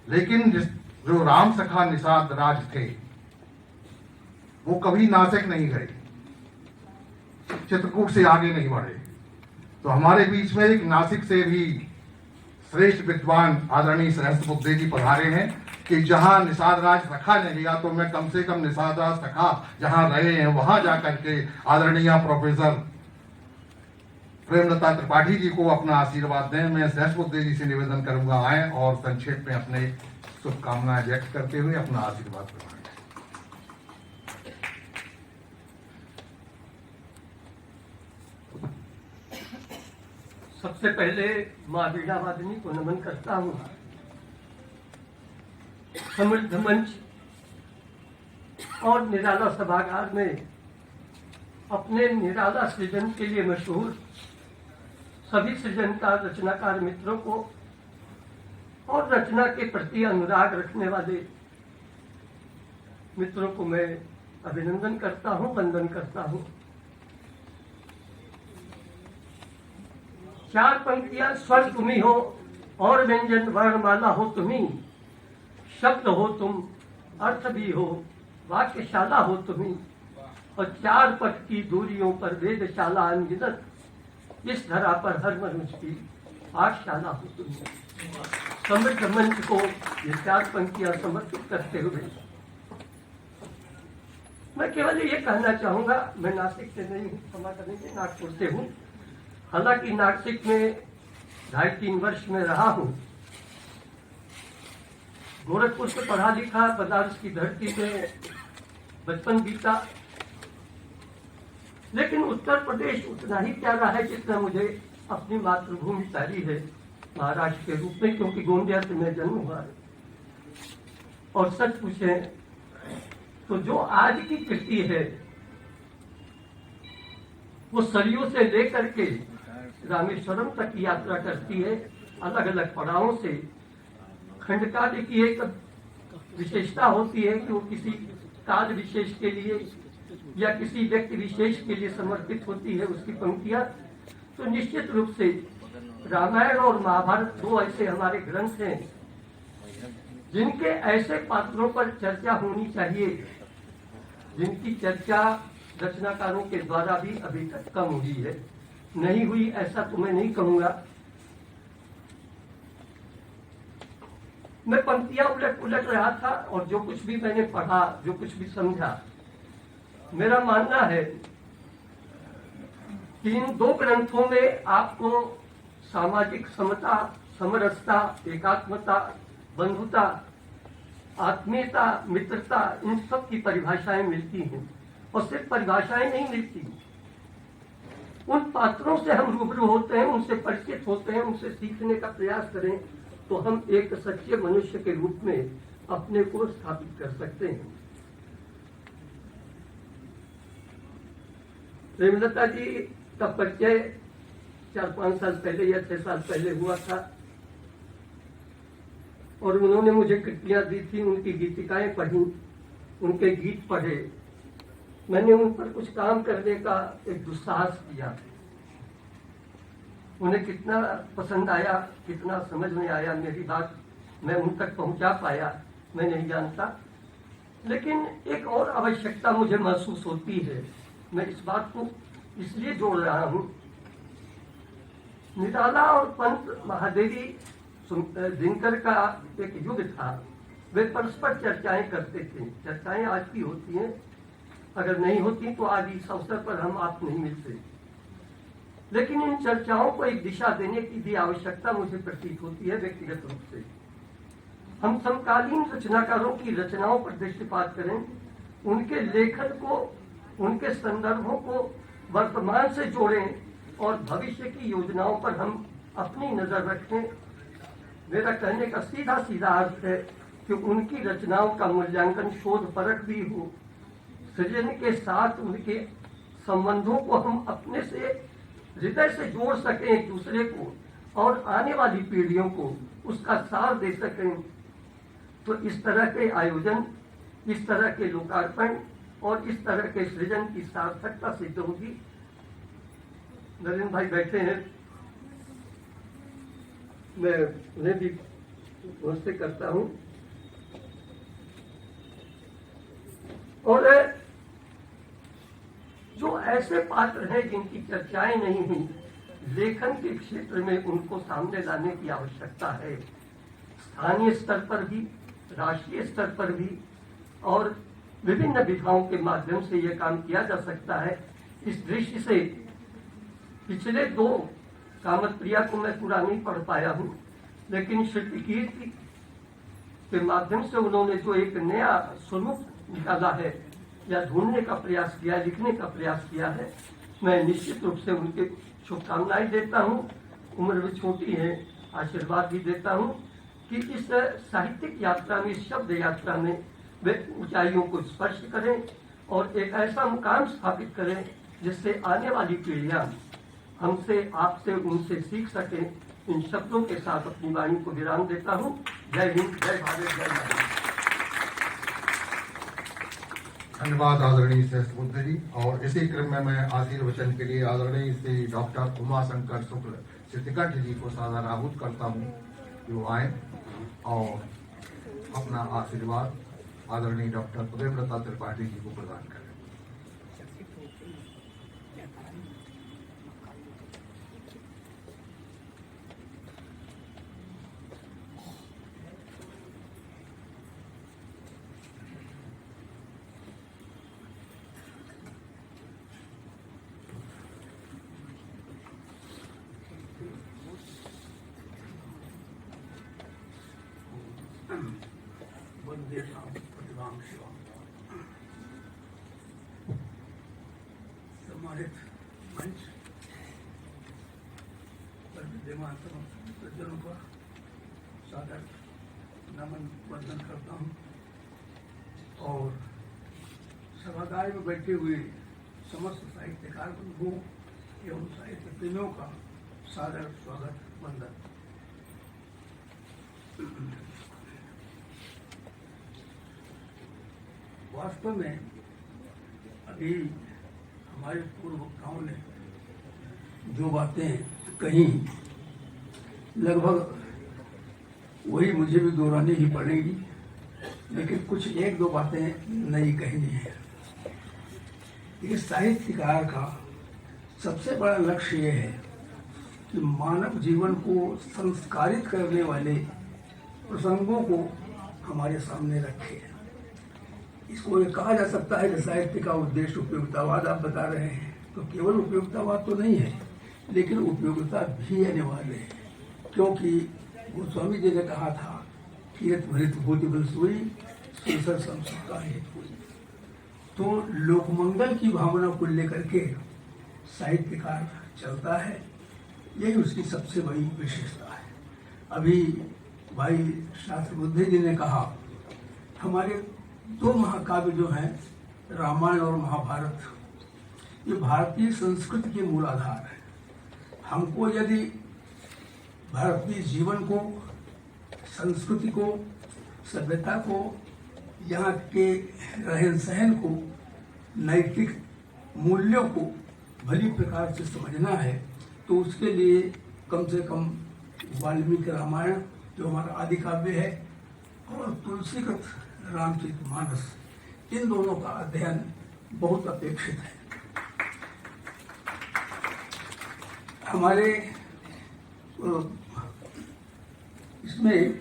लेकिन जो राम सखा निषाद राज थे वो कभी नासिक नहीं गए, चित्रकूट से आगे नहीं बढ़े। तो हमारे बीच में एक नासिक से भी श्रेष्ठ विद्वान आदरणीय सहस्त्रबुद्धे जी पधारे हैं कि जहां निषाद राज रखा नहीं गया तो मैं कम से कम निषाद राज सखा जहां रहे हैं वहां जाकर के आदरणीय प्रोफेसर प्रेमलता त्रिपाठी जी को अपना आशीर्वाद दें। मैं सहस्त्रबुद्धे जी से निवेदन करूंगा आए और संक्षेप में अपने शुभकामनाएं व्यक्त करते हुए अपना आशीर्वाद प्रदान करें। सबसे पहले माँ वीणा वादिनी को नमन करता हूँ। समृद्ध मंच और निराला सभागार में अपने निराला सृजन के लिए मशहूर सभी सृजनकार रचनाकार मित्रों को और रचना के प्रति अनुराग रखने वाले मित्रों को मैं अभिनंदन करता हूँ, वंदन करता हूँ। चार पंक्तियां स्वर तुम्ही हो और व्यंजन वर्णमाला हो तुम्ही, शब्द हो तुम, अर्थ भी हो, वाक्यशाला हो तुम्ही, और चार पथ की दूरियों पर वेदशाला अनगिनत, इस धरा पर हर मनुष्य की पाठशाला हो तुम्ही। समृद्ध मंच को ये चार पंक्तियां समर्पित करते हुए मैं केवल ये कहना चाहूंगा, मैं नासिक से नहीं हूँ, क्षमा करेंगे, नागपुर से हूँ। हालांकि नासिक में 2.5-3 वर्ष में रहा हूँ। गोरखपुर से पढ़ा लिखा, बनारस की धरती में बचपन बीता, लेकिन उत्तर प्रदेश उतना ही प्यारा है जितना मुझे अपनी मातृभूमि प्यारी है महाराष्ट्र के रूप में, क्योंकि गोंदिया से मैं जन्म हुआ है। और सच पूछे तो जो आज की कृति है वो सरियों से लेकर के रामेश्वरम तक की यात्रा करती है। अलग अलग पड़ावों से खंडकाव्य की एक विशेषता होती है कि वो किसी काल विशेष के लिए या किसी व्यक्ति विशेष के लिए समर्पित होती है उसकी पंक्तियां। तो निश्चित रूप से रामायण और महाभारत 2 ऐसे हमारे ग्रंथ हैं जिनके ऐसे पात्रों पर चर्चा होनी चाहिए जिनकी चर्चा रचनाकारों के द्वारा भी अभी तक कम हुई है। नहीं हुई ऐसा तो मैं नहीं कहूंगा। मैं पंक्तियां उलट रहा था और जो कुछ भी मैंने पढ़ा, जो कुछ भी समझा, मेरा मानना है कि इन 2 ग्रंथों में आपको सामाजिक समता, समरसता, एकात्मता, बंधुता, आत्मीयता, मित्रता, इन सब की परिभाषाएं मिलती हैं। और सिर्फ परिभाषाएं नहीं मिलती, उन पात्रों से हम रूबरू होते हैं, उनसे परिचित होते हैं, उनसे सीखने का प्रयास करें तो हम एक सच्चे मनुष्य के रूप में अपने को स्थापित कर सकते हैं। प्रेमलता जी का परिचय 4-5 साल पहले या 6 साल पहले हुआ था और उन्होंने मुझे कृतियां दी थी, उनकी गीतिकाएं पढ़ी, उनके गीत पढ़े। मैंने उन पर कुछ काम करने का एक दुस्साहस किया। उन्हें कितना पसंद आया, कितना समझ में आया मेरी बात, मैं उन तक पहुंचा पाया, मैं नहीं जानता। लेकिन एक और आवश्यकता मुझे महसूस होती है। मैं इस बात को इसलिए जोड़ रहा हूं, निराला और पंत महादेवी दिनकर का एक युग था। वे परस्पर चर्चाएं करते थे। चर्चाएं आज भी होती हैं, अगर नहीं होती तो आज इस अवसर पर हम आप नहीं मिलते। लेकिन इन चर्चाओं को एक दिशा देने की भी आवश्यकता मुझे प्रतीत होती है व्यक्तिगत रूप से। हम समकालीन रचनाकारों की रचनाओं पर दृष्टिपात करें, उनके लेखन को, उनके संदर्भों को वर्तमान से जोड़ें और भविष्य की योजनाओं पर हम अपनी नजर रखें। मेरा कहने का सीधा सीधा अर्थ है कि उनकी रचनाओं का मूल्यांकन शोध परक भी हो, सृजन के साथ उनके संबंधों को हम अपने से हृदय से जोड़ सकें एक दूसरे को और आने वाली पीढ़ियों को उसका सार दे सकें। तो इस तरह के आयोजन, इस तरह के लोकार्पण और इस तरह के सृजन की सार्थकता सिद्ध होगी। नरेंद्र भाई बैठे हैं, मैं उन्हें भी नमस्ते करता हूं। और जो ऐसे पात्र हैं जिनकी चर्चाएं नहीं हुई, लेखन के क्षेत्र में उनको सामने लाने की आवश्यकता है। स्थानीय स्तर पर भी, राष्ट्रीय स्तर पर भी और विभिन्न विधाओं के माध्यम से यह काम किया जा सकता है। इस दृष्टि से पिछले 2 कामत प्रिया को मैं पूरा नहीं पढ़ पाया हूं, लेकिन शिल्पी कीर्ति के माध्यम से उन्होंने जो एक नया स्वरूप निकाला है या ढूंढने का प्रयास किया, लिखने का प्रयास किया है, मैं निश्चित रूप से उनके शुभकामनाएं देता हूं। उम्र भी छोटी है, आशीर्वाद भी देता हूं कि इस साहित्यिक यात्रा में, इस शब्द यात्रा में वे ऊंचाइयों को स्पर्श करें और एक ऐसा मुकाम स्थापित करें जिससे आने वाली पीढ़ियां हमसे, आपसे, उनसे सीख सकें। इन शब्दों के साथ अपनी वाणी को विराम देता हूं। जय हिंद, जय भारत, जय भारत। धन्यवाद आदरणीय सहस्त्रबुद्धे जी। और इसी क्रम में मैं आशीर्वचन के लिए आदरणीय श्री डॉक्टर उमाशंकर शुक्ल सिद्धिकंठ जी को सादर आहूत करता हूँ, जो आए और अपना आशीर्वाद आदरणीय डॉक्टर प्रेमलता त्रिपाठी जी को प्रदान करें। वंदे प्रतिभां शिवां। सम्मानित मंच पर विद्यमान समस्त सज्जनों का सादर नमन वंदन करता हूँ और सभागार में बैठे हुए समस्त साहित्यकार बंधुओं एवं साहित्य प्रेमियों का सादर स्वागत वंदन। वास्तव में अभी हमारे पूर्व वक्ताओं ने जो बातें कही, लगभग वही मुझे भी दोहरानी ही पड़ेगी, लेकिन कुछ 1-2 बातें नई कहनी है। इस साहित्यकार का सबसे बड़ा लक्ष्य यह है कि मानव जीवन को संस्कारित करने वाले प्रसंगों को हमारे सामने रखे। इसको ये कहा जा सकता है कि साहित्य का उद्देश्य उपयोगितावाद आप बता रहे हैं, तो केवल उपयोगितावाद तो नहीं है, लेकिन उपयोगिता भी अनिवार्य है, क्योंकि गोस्वामी जी ने कहा था कीरत भरित भूति बल सोई सुरसर संस्कार हेतु। तो लोकमंगल की भावना को लेकर के साहित्यकार चलता है, यही उसकी सबसे बड़ी विशेषता है। अभी भाई शास्त्र बुद्धे जी ने कहा हमारे दो महाकाव्य जो हैं रामायण और महाभारत, ये भारतीय संस्कृति के मूलाधार है। हमको यदि भारतीय जीवन को, संस्कृति को, सभ्यता को, यहाँ के रहन सहन को, नैतिक मूल्यों को भली प्रकार से समझना है, तो उसके लिए कम से कम वाल्मीकि रामायण जो हमारा आदि काव्य है और तुलसीकृत रामचरितमानस, इन दोनों का अध्ययन बहुत अपेक्षित है। हमारे इसमें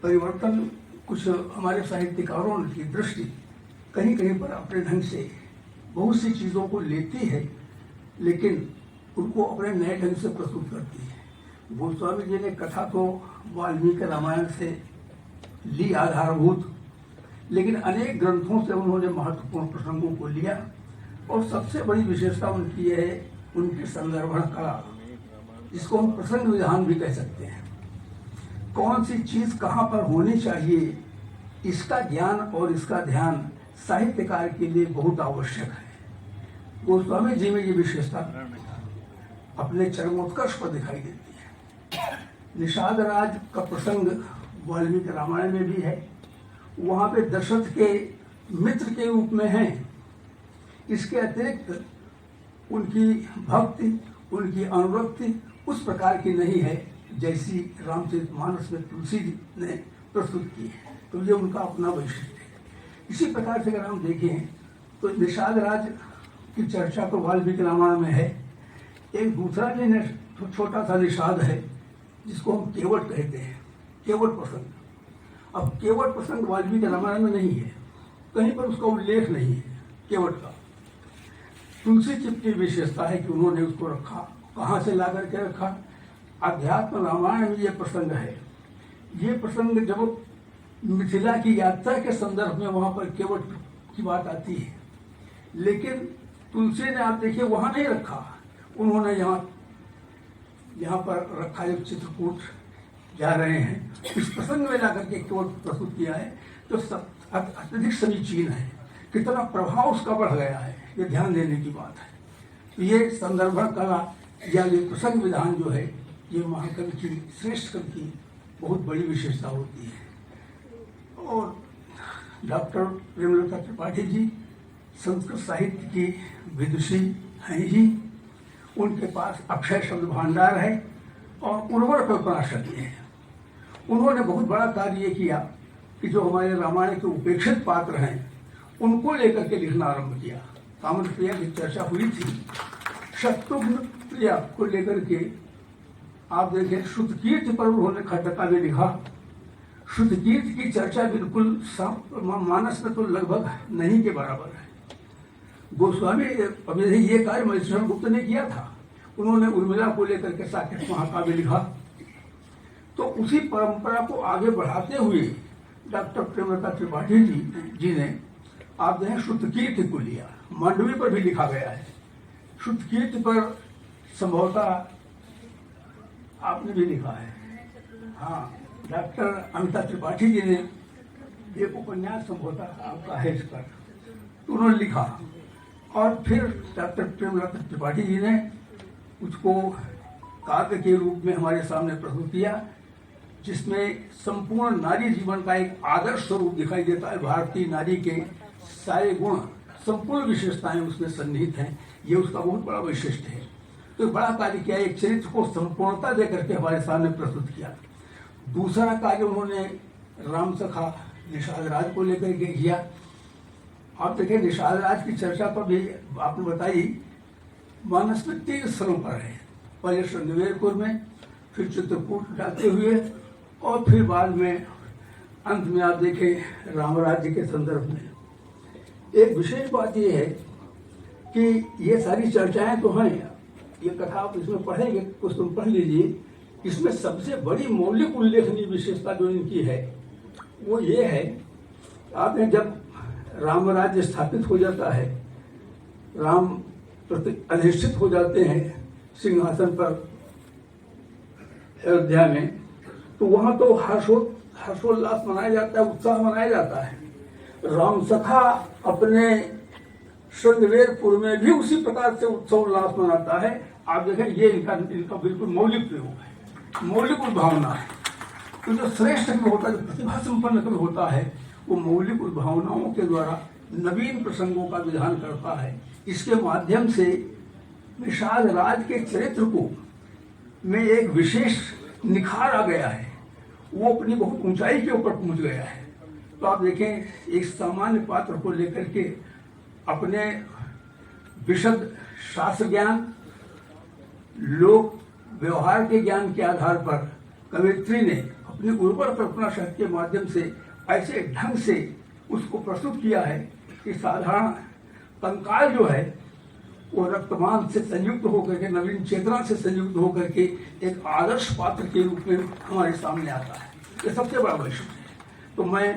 परिवर्तन कुछ हमारे साहित्यकारों की दृष्टि कहीं कहीं पर अपने ढंग से बहुत सी चीज़ों को लेती है, लेकिन उनको अपने नए ढंग से प्रस्तुत करती है। गोस्वामी जी ने कथा तो वाल्मीकि रामायण से ली आधारभूत, लेकिन अनेक ग्रंथों से उन्होंने महत्वपूर्ण प्रसंगों को लिया, और सबसे बड़ी विशेषता उनकी यह है उनकी संदर्भण कला, जिसको हम प्रसंग विधान भी कह सकते हैं। कौन सी चीज कहाँ पर होनी चाहिए, इसका ज्ञान और इसका ध्यान साहित्यकार के लिए बहुत आवश्यक है। गोस्वामी जी में ये विशेषता अपने चरमोत्कर्ष पर दिखाई देती है। निषाद राज का प्रसंग वाल्मीकि रामायण में भी है, वहां पे दशरथ के मित्र के रूप में है। इसके अतिरिक्त उनकी भक्ति, उनकी अनुरक्ति उस प्रकार की नहीं है जैसी रामचरितमानस में तुलसी जी ने प्रस्तुत की है, तो ये उनका अपना वैशिष्ट्य है। इसी प्रकार से अगर हम देखें तो निषाद राज की चर्चा तो वाल्मीकि रामायण में है। एक दूसरा जो छोटा सा निषाद है जिसको हम केवट कहते हैं, केवट प्रसंग। अब केवट प्रसंग वाल्मीकि रामायण में नहीं है, कहीं पर उसका उल्लेख नहीं है केवट का। तुलसी की विशेषता है कि उन्होंने उसको रखा, कहाँ से ला करके रखा, अध्यात्म रामायण में ये प्रसंग है। ये प्रसंग जब मिथिला की यात्रा के संदर्भ में वहां पर केवट की बात आती है, लेकिन तुलसी ने आप देखिए वहां नहीं रखा, उन्होंने यहाँ पर रखा। जब चित्रकूट जा रहे हैं, इस प्रसंग में ला करके केवट प्रस्तुत किया है, तो अत्यधिक समीचीन है। कितना प्रभाव उसका बढ़ गया है, ये ध्यान देने की बात है। तो ये संदर्भण कला या ये प्रसंग विधान जो है, ये महाकवि की, श्रेष्ठ कवि की बहुत बड़ी विशेषता होती है। और डॉक्टर प्रेमलता त्रिपाठी जी संस्कृत साहित्य की विदुषी हैं ही, उनके पास अक्षय शब्द भांडार है और उर्वर कल्पनाशक्ति है। उन्होंने बहुत बड़ा कार्य ये किया कि जो हमारे रामायण के उपेक्षित पात्र हैं उनको लेकर के लिखना आरंभ किया। ताम्र प्रिया की चर्चा हुई थी, शत्रुघ्न प्रिया को लेकर के आप देखें, श्रुतकीर्ति पर उन्होंने खंडका में लिखा। श्रुतकीर्ति की चर्चा बिल्कुल मानस में तो लगभग नहीं के बराबर है। गोस्वामी ये कार्य महेश्वर गुप्त ने किया था, उन्होंने उर्मिला को लेकर के साकेत महाकाव्य लिखा। तो उसी परंपरा को आगे बढ़ाते हुए डॉक्टर प्रेमलता त्रिपाठी जी ने आप देखें श्रुतकीर्ति को लिया, मांडवी पर भी लिखा गया है। श्रुतकीर्ति पर संभवतः आपने भी लिखा है, हाँ, डॉक्टर अमिता त्रिपाठी जी ने एक उपन्यास संभवतः आपका है इस पर, तो उन्होंने लिखा। और फिर डॉक्टर प्रेमलता त्रिपाठी जी ने उसको काव्य के रूप में हमारे सामने प्रस्तुत किया, जिसमें संपूर्ण नारी जीवन का एक आदर्श स्वरूप दिखाई देता है। भारतीय नारी के सारे गुण, संपूर्ण विशेषताएं उसमें सन्निहित हैं। ये उसका बहुत बड़ा वैशिष्ट्य है। तो बड़ा कार्य किया, एक चरित्र को संपूर्णता देकर के हमारे सामने प्रस्तुत किया। दूसरा कार्य उन्होंने राम सखा निषाद राज को लेकर के किया। आप देखें, निषाद राज की चर्चा पर भी आपने बताई, मानस में 3 स्थलों पर है। पहले श्रृंगवेरपुर में, फिर चित्रकूट जाते हुए, और फिर बाद में अंत में आप देखें राम राज्य के संदर्भ में। एक विशेष बात यह है कि ये सारी चर्चाएं तो हैं, ये कथा आप इसमें पढ़ेंगे, कुछ तुम पढ़ लीजिए इसमें सबसे बड़ी मौलिक उल्लेखनीय विशेषता जो इनकी है वो ये है, आपने जब राम राज्य स्थापित हो जाता है, राम अधिष्ठित हो जाते हैं सिंहासन पर अयोध्या में, तो वहां तो हर्षोल्लास मनाया जाता है, उत्साह मनाया जाता है। राम सखा अपने श्रृंगवेरपुर में भी उसी प्रकार से उत्सव उल्लास मनाता है। आप देखें, ये इनका बिल्कुल मौलिक प्रयोग है, मौलिक उद्भावना है। तो जो श्रेष्ठ कवि होता है, जो प्रतिभा संपन्न कवि होता है, वो मौलिक उद्भावनाओं के द्वारा नवीन प्रसंगों का विधान करता है। इसके माध्यम से निषाद राज के चरित्र को में एक विशेष निखार आ गया है, वो अपनी बहुत ऊंचाई के ऊपर पहुंच गया है। तो आप देखें, एक सामान्य पात्र को लेकर के अपने विशद शास्त्र ज्ञान, लोक व्यवहार के ज्ञान के आधार पर कवयित्री ने अपनी उर्वर कल्पना शक्ति के माध्यम से ऐसे ढंग से उसको प्रस्तुत किया है कि साधारण कंकाल जो है वो रक्तमान से संयुक्त होकर के, नवीन चेतना से संयुक्त होकर के एक आदर्श पात्र के रूप में हमारे सामने आता है। ये सबसे बड़ा वैशिष्ट्य है। तो मैं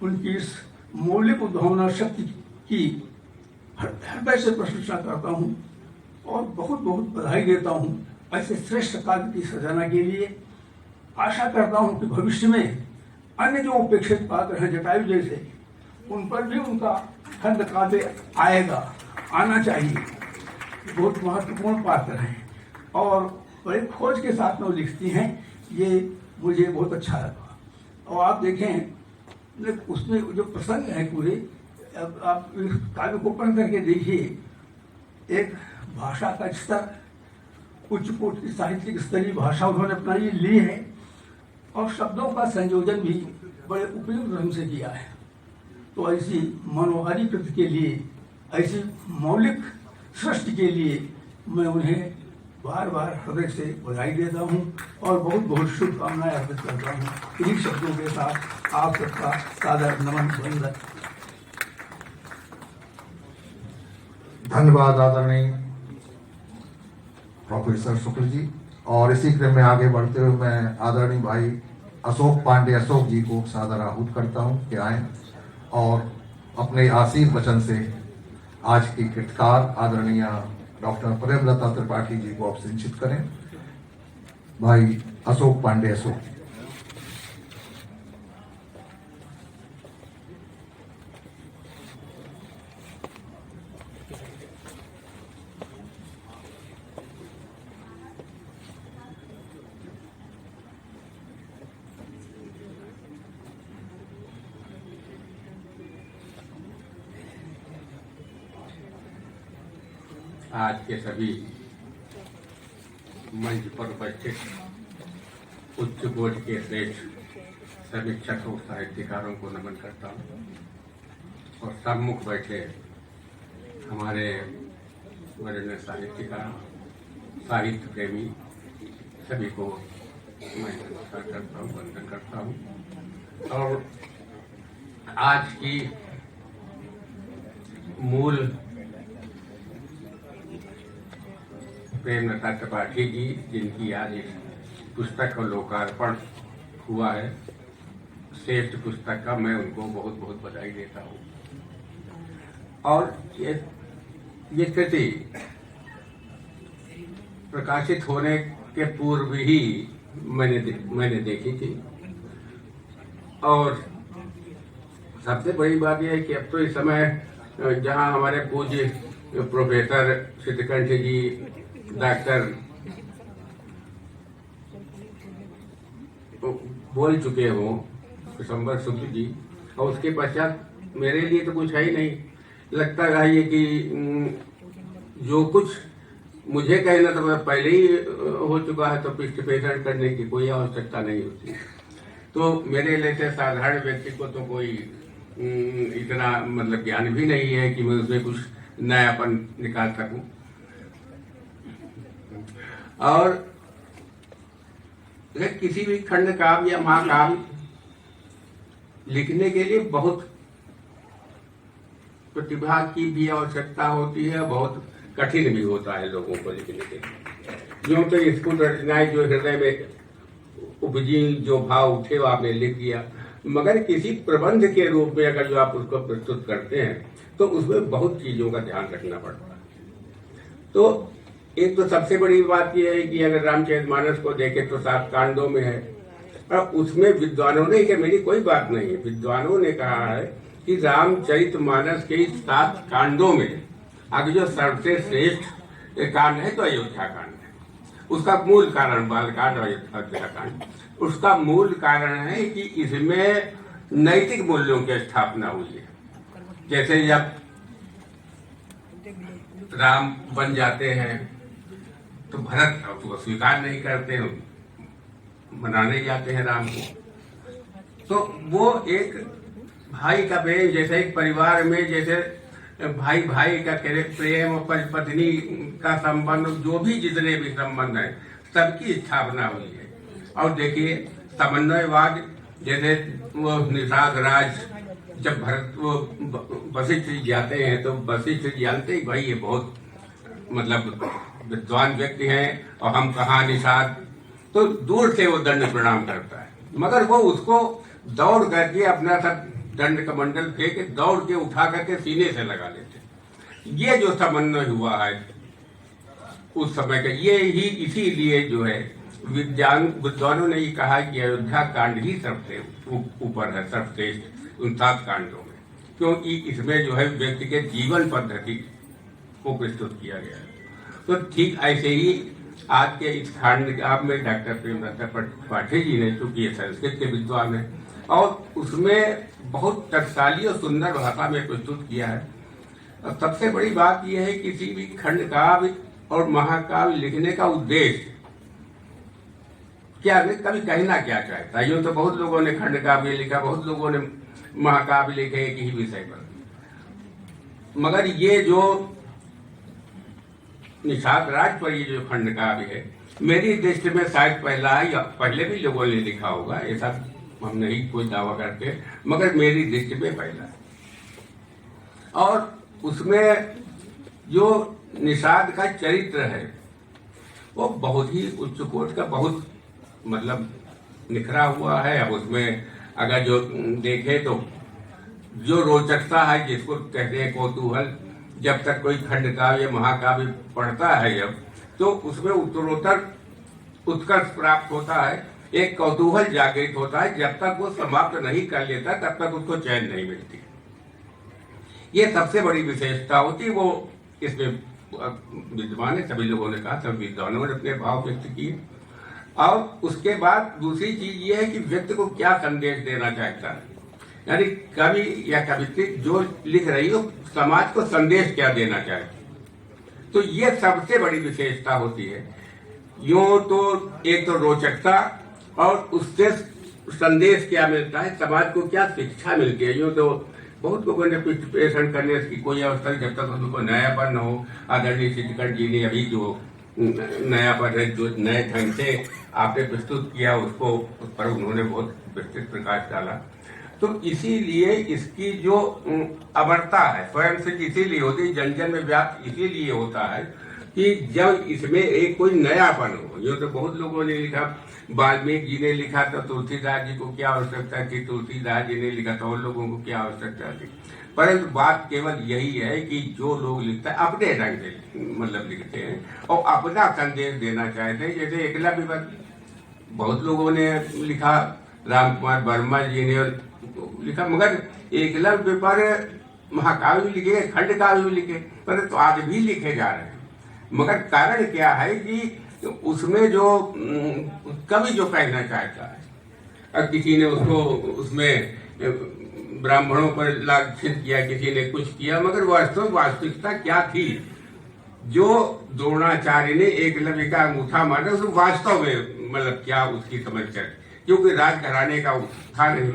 उनकी इस मौलिक उद्भावना शक्ति की हृदय से प्रशंसा करता हूँ और बहुत बहुत बधाई देता हूँ ऐसे श्रेष्ठ काव्य की सृजना के लिए। आशा करता हूँ कि भविष्य में अन्य जो उपेक्षित पात्र हैं जटायु जैसे, उन पर भी उनका खंड काव्य आएगा, आना चाहिए। बहुत महत्वपूर्ण पात्र हैं और बड़े खोज के साथ में वो लिखती हैं, ये मुझे बहुत अच्छा लगा। और आप देखें, उसमें जो प्रसंग है पूरे, अब आप इस काव्य को पढ़ करके देखिए, एक भाषा का स्तर, उच्च कोटि की साहित्यिक स्तरीय भाषा उन्होंने अपनाई ली है और शब्दों का संयोजन भी बड़े उपयुक्त ढंग से किया है। तो ऐसी मनोहारी कृति के लिए, ऐसी मौलिक सृष्टि के लिए मैं उन्हें बार बार हृदय से बधाई देता हूँ और बहुत बहुत शुभकामनाएं अर्पित करता हूँ। इन्हीं शब्दों के साथ आप सबका सादर नमन वंदन। धन्यवाद आदरणीय प्रोफेसर शुक्ल जी। और इसी क्रम में आगे बढ़ते हुए मैं आदरणीय भाई अशोक पांडे अशोक जी को सादर आहूत करता हूं कि आए और अपने आशीष वचन से आज की कृतकार आदरणीय डॉक्टर प्रेमलता त्रिपाठी जी को अभिषिंचित करें। भाई अशोक पांडे अशोक। आज के सभी मंच पर उपस्थित उच्च कोटि के श्रेष्ठ समीक्षक और साहित्यकारों को नमन करता हूँ और सम्मुख बैठे हमारे वरीय साहित्यकार, साहित्य प्रेमी सभी को मैं नमस्कार करता हूँ, वंदन करता हूँ। और आज की मूल प्रेमलता त्रिपाठी जी, जिनकी आज इस पुस्तक का लोकार्पण हुआ है, श्रेष्ठ पुस्तक का, मैं उनको बहुत बहुत बधाई देता हूँ। और ये कृति प्रकाशित होने के पूर्व ही मैंने देखी थी। और सबसे बड़ी बात यह है कि अब तो इस समय जहाँ हमारे पूज्य प्रोफेसर सिद्धकंठ जी, डॉक्टर बोल चुके हो, विशंबर शुक्ल जी, और उसके पश्चात मेरे लिए तो कुछ है ही नहीं। लगता है कि जो कुछ मुझे कहना था पहले ही हो चुका है, तो पृष्ठपेषण करने की कोई आवश्यकता नहीं होती। तो मेरे जैसे साधारण व्यक्ति को तो कोई इतना मतलब ज्ञान भी नहीं है कि मैं उसमें कुछ नयापन निकाल सकूं। और किसी भी खंड काव्य या महाकाव्य लिखने के लिए बहुत प्रतिभा की भी आवश्यकता होती है, बहुत कठिन भी होता है लोगों को लिखने के लिए। यूं तो इसको रचनाएं जो हृदय में उपजी, जो भाव उठे वो आपने लिख दिया, मगर किसी प्रबंध के रूप में अगर जो आप उसको प्रस्तुत करते हैं तो उसमें बहुत चीजों का ध्यान रखना पड़ता है। तो एक तो सबसे बड़ी बात यह है कि अगर रामचरितमानस को देखें तो 7 कांडों में है, और उसमें विद्वानों ने, कि मेरी कोई बात नहीं है, विद्वानों ने कहा है कि रामचरितमानस के 7 कांडों में आगे जो सबसे श्रेष्ठ कांड है तो अयोध्या कांड है। उसका मूल कारण, बालकांड और अयोध्या कांड, उसका मूल कारण है कि इसमें नैतिक मूल्यों की स्थापना हुई है। जैसे जब राम बन जाते हैं तो भरत उसको स्वीकार नहीं करते हैं, मनाने जाते हैं राम को। तो वो एक भाई का प्रेम, जैसे एक परिवार में जैसे भाई भाई का प्रेम और पत्नी का संबंध, जो भी जितने भी संबंध है सबकी स्थापना हुई है। और देखिए समन्वयवाद, जैसे वो निषाद राज जब भरत वो वशिष्ठ जाते हैं तो वशिष्ठ जानते ही भाई ये बहुत मतलब विद्वान व्यक्ति हैं और हम कहाँ निषाद, तो दूर से वो दंड प्रणाम करता है, मगर वो उसको दौड़ करके अपना सब दंड कमंडल फेंक दौड़ के उठा करके सीने से लगा लेते। ये जो समन्वय हुआ है उस समय का, ये ही इसीलिए जो है विद्वानों ने ये कहा कि अयोध्या कांड ही सबसे ऊपर है, सर्वश्रेष्ठ उन 7 कांडों में, क्योंकि इसमें जो है व्यक्ति के जीवन पद्धति को प्रस्तुत किया गया है। तो ठीक ऐसे ही आज के इस कांड आप में डॉक्टर प्रेमलता त्रिपाठी जी ने, चूंकि ये संस्कृत के विद्वान है और उसमें बहुत टकसाली और सुंदर भाषा में प्रस्तुत किया है। और सबसे बड़ी बात यह है किसी भी खंड काव्य और महाकाव्य लिखने का उद्देश्य क्या है, कभी कहना क्या चाहता है। यूं तो बहुत लोगों ने खंड काव्य लिखा, बहुत लोगों ने महाकाव्य लिखे एक ही विषय पर, मगर ये जो निषाद राज पर ये जो खंड काव्य है, मेरी दृष्टि में शायद पहला है, या पहले भी लोगों ने लिखा होगा, ऐसा हम नहीं कोई दावा करते, मगर मेरी दृष्टि में पहला है। और उसमें जो निषाद का चरित्र है वो बहुत ही उच्च कोटि का, बहुत मतलब निखरा हुआ है। अब उसमें अगर जो देखे तो जो रोचकता है, जिसको कहते हैं कौतूहल, जब तक कोई खंड काव्य महाकाव्य पढ़ता है जब, तो उसमें उत्तरोत्तर उत्कर्ष प्राप्त होता है, एक कौतूहल जागृत होता है। जब तक वो समाप्त नहीं कर लेता तब तक उसको चैन नहीं मिलती। ये सबसे बड़ी विशेषता होती, वो इसमें विद्वान है, सभी लोगों ने कहा, सब विद्वानों ने अपने भाव व्यक्त किए। और उसके बाद दूसरी चीज ये है कि व्यक्ति को क्या संदेश देना चाहता है, यानी कवि या कवित्री जो लिख रही हो समाज को संदेश क्या देना चाहती है। तो ये सबसे बड़ी विशेषता होती है। यूं तो एक तो रोचकता और उससे संदेश क्या मिलता है, समाज को क्या शिक्षा मिलती है। यूं तो बहुत लोगों ने प्रेषण करने की कोई अवस्था जब तक उनको नयापन न हो। आदरणीय श्रीकंठ जी ने अभी जो नयापन है, जो नए ढंग से आपने प्रस्तुत किया, उसको उस पर उन्होंने बहुत विस्तृत प्रकाश डाला। तो इसीलिए इसकी जो अमरता है स्वयं से इसीलिए होती, जन जन में व्याप्त इसीलिए होता है कि जब इसमें एक कोई नयापन हो। ये तो बहुत लोगों ने लिखा, वाल्मीकि जी ने लिखा तो तुलसीदास जी को क्या आवश्यकता थी, तुलसीदास जी ने लिखा तो और लोगों को क्या आवश्यकता थी। परंतु बात केवल यही है कि जो लोग लिखते हैं अपने ढंग से मतलब लिखते हैं और अपना संदेश देना चाहते हैं। जैसे एकलव्य पर बहुत लोगों ने लिखा, राम कुमार वर्मा जी ने लिखा, मगर एकलव्य पर महाकाव्य लिखे, खंड काव्य लिखे, पर तो आज भी लिखे जा रहे हैं। मगर कारण क्या है कि उसमें जो कवि जो कहना चाहता है, अब किसी ने उसको उसमें ब्राह्मणों पर लांछित किया, किसी ने कुछ किया, मगर वास्तविकता क्या थी। जो द्रोणाचार्य ने एकलव्य का अंगूठा मारा, उस वास्तव में मतलब क्या उसकी समझ कर, क्योंकि राजघराने का था नहीं।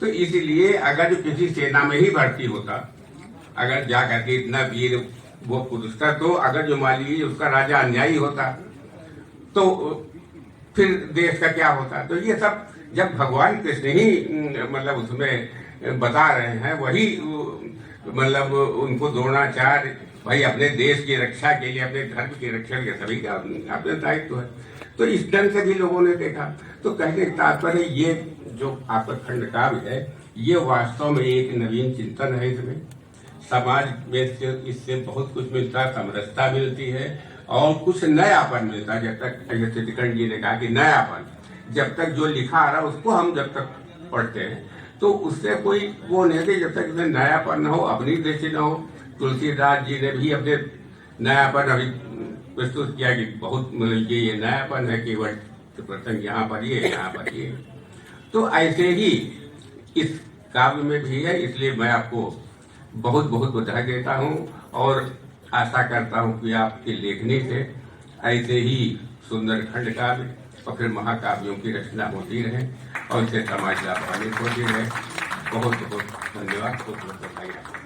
तो इसीलिए अगर जो किसी सेना में ही भर्ती होता, अगर जा करके इतना वीर वो पुरुष था, तो अगर जो मान लीजिए उसका राजा अन्यायी होता तो फिर देश का क्या होता। तो ये सब जब भगवान कृष्ण ही मतलब उसमें बता रहे हैं, वही मतलब उनको द्रोणाचार्य भाई अपने देश की रक्षा के लिए, अपने धर्म की रक्षा के सभी का अपना दायित्व है। तो इस ढंग से भी लोगों ने देखा। तो कहने का तात्पर्य ये जो आपका खंड काव्य है, ये वास्तव में एक नवीन चिंतन है। इसमें समाज में से इससे बहुत कुछ मिलता है, समरसता मिलती है और कुछ नयापन मिलता है। जब तक जैसे तिकरण जी ने कहा कि नयापन, जब तक जो लिखा आ रहा है उसको हम जब तक पढ़ते हैं तो उससे कोई वो नहीं थी, जब तक इसमें नयापन न हो, अपनी दृष्टि न हो। तुलसीदास जी ने भी अपने नयापन अभी प्रस्तुत किया कि बहुत मतलब ये नयापन है, केवल तो प्रसंग यहाँ पर ये, यहाँ पर ये। तो ऐसे ही इस काव्य में भी है। इसलिए मैं आपको बहुत बहुत बधाई देता हूँ और आशा करता हूँ कि आपकी लेखनी से ऐसे ही सुंदर खंड काव्य और फिर महाकाव्यों की रचना होती रहे और इससे समाज लाभान्वित होती रहे। बहुत बहुत धन्यवाद, बहुत बहुत बधाई।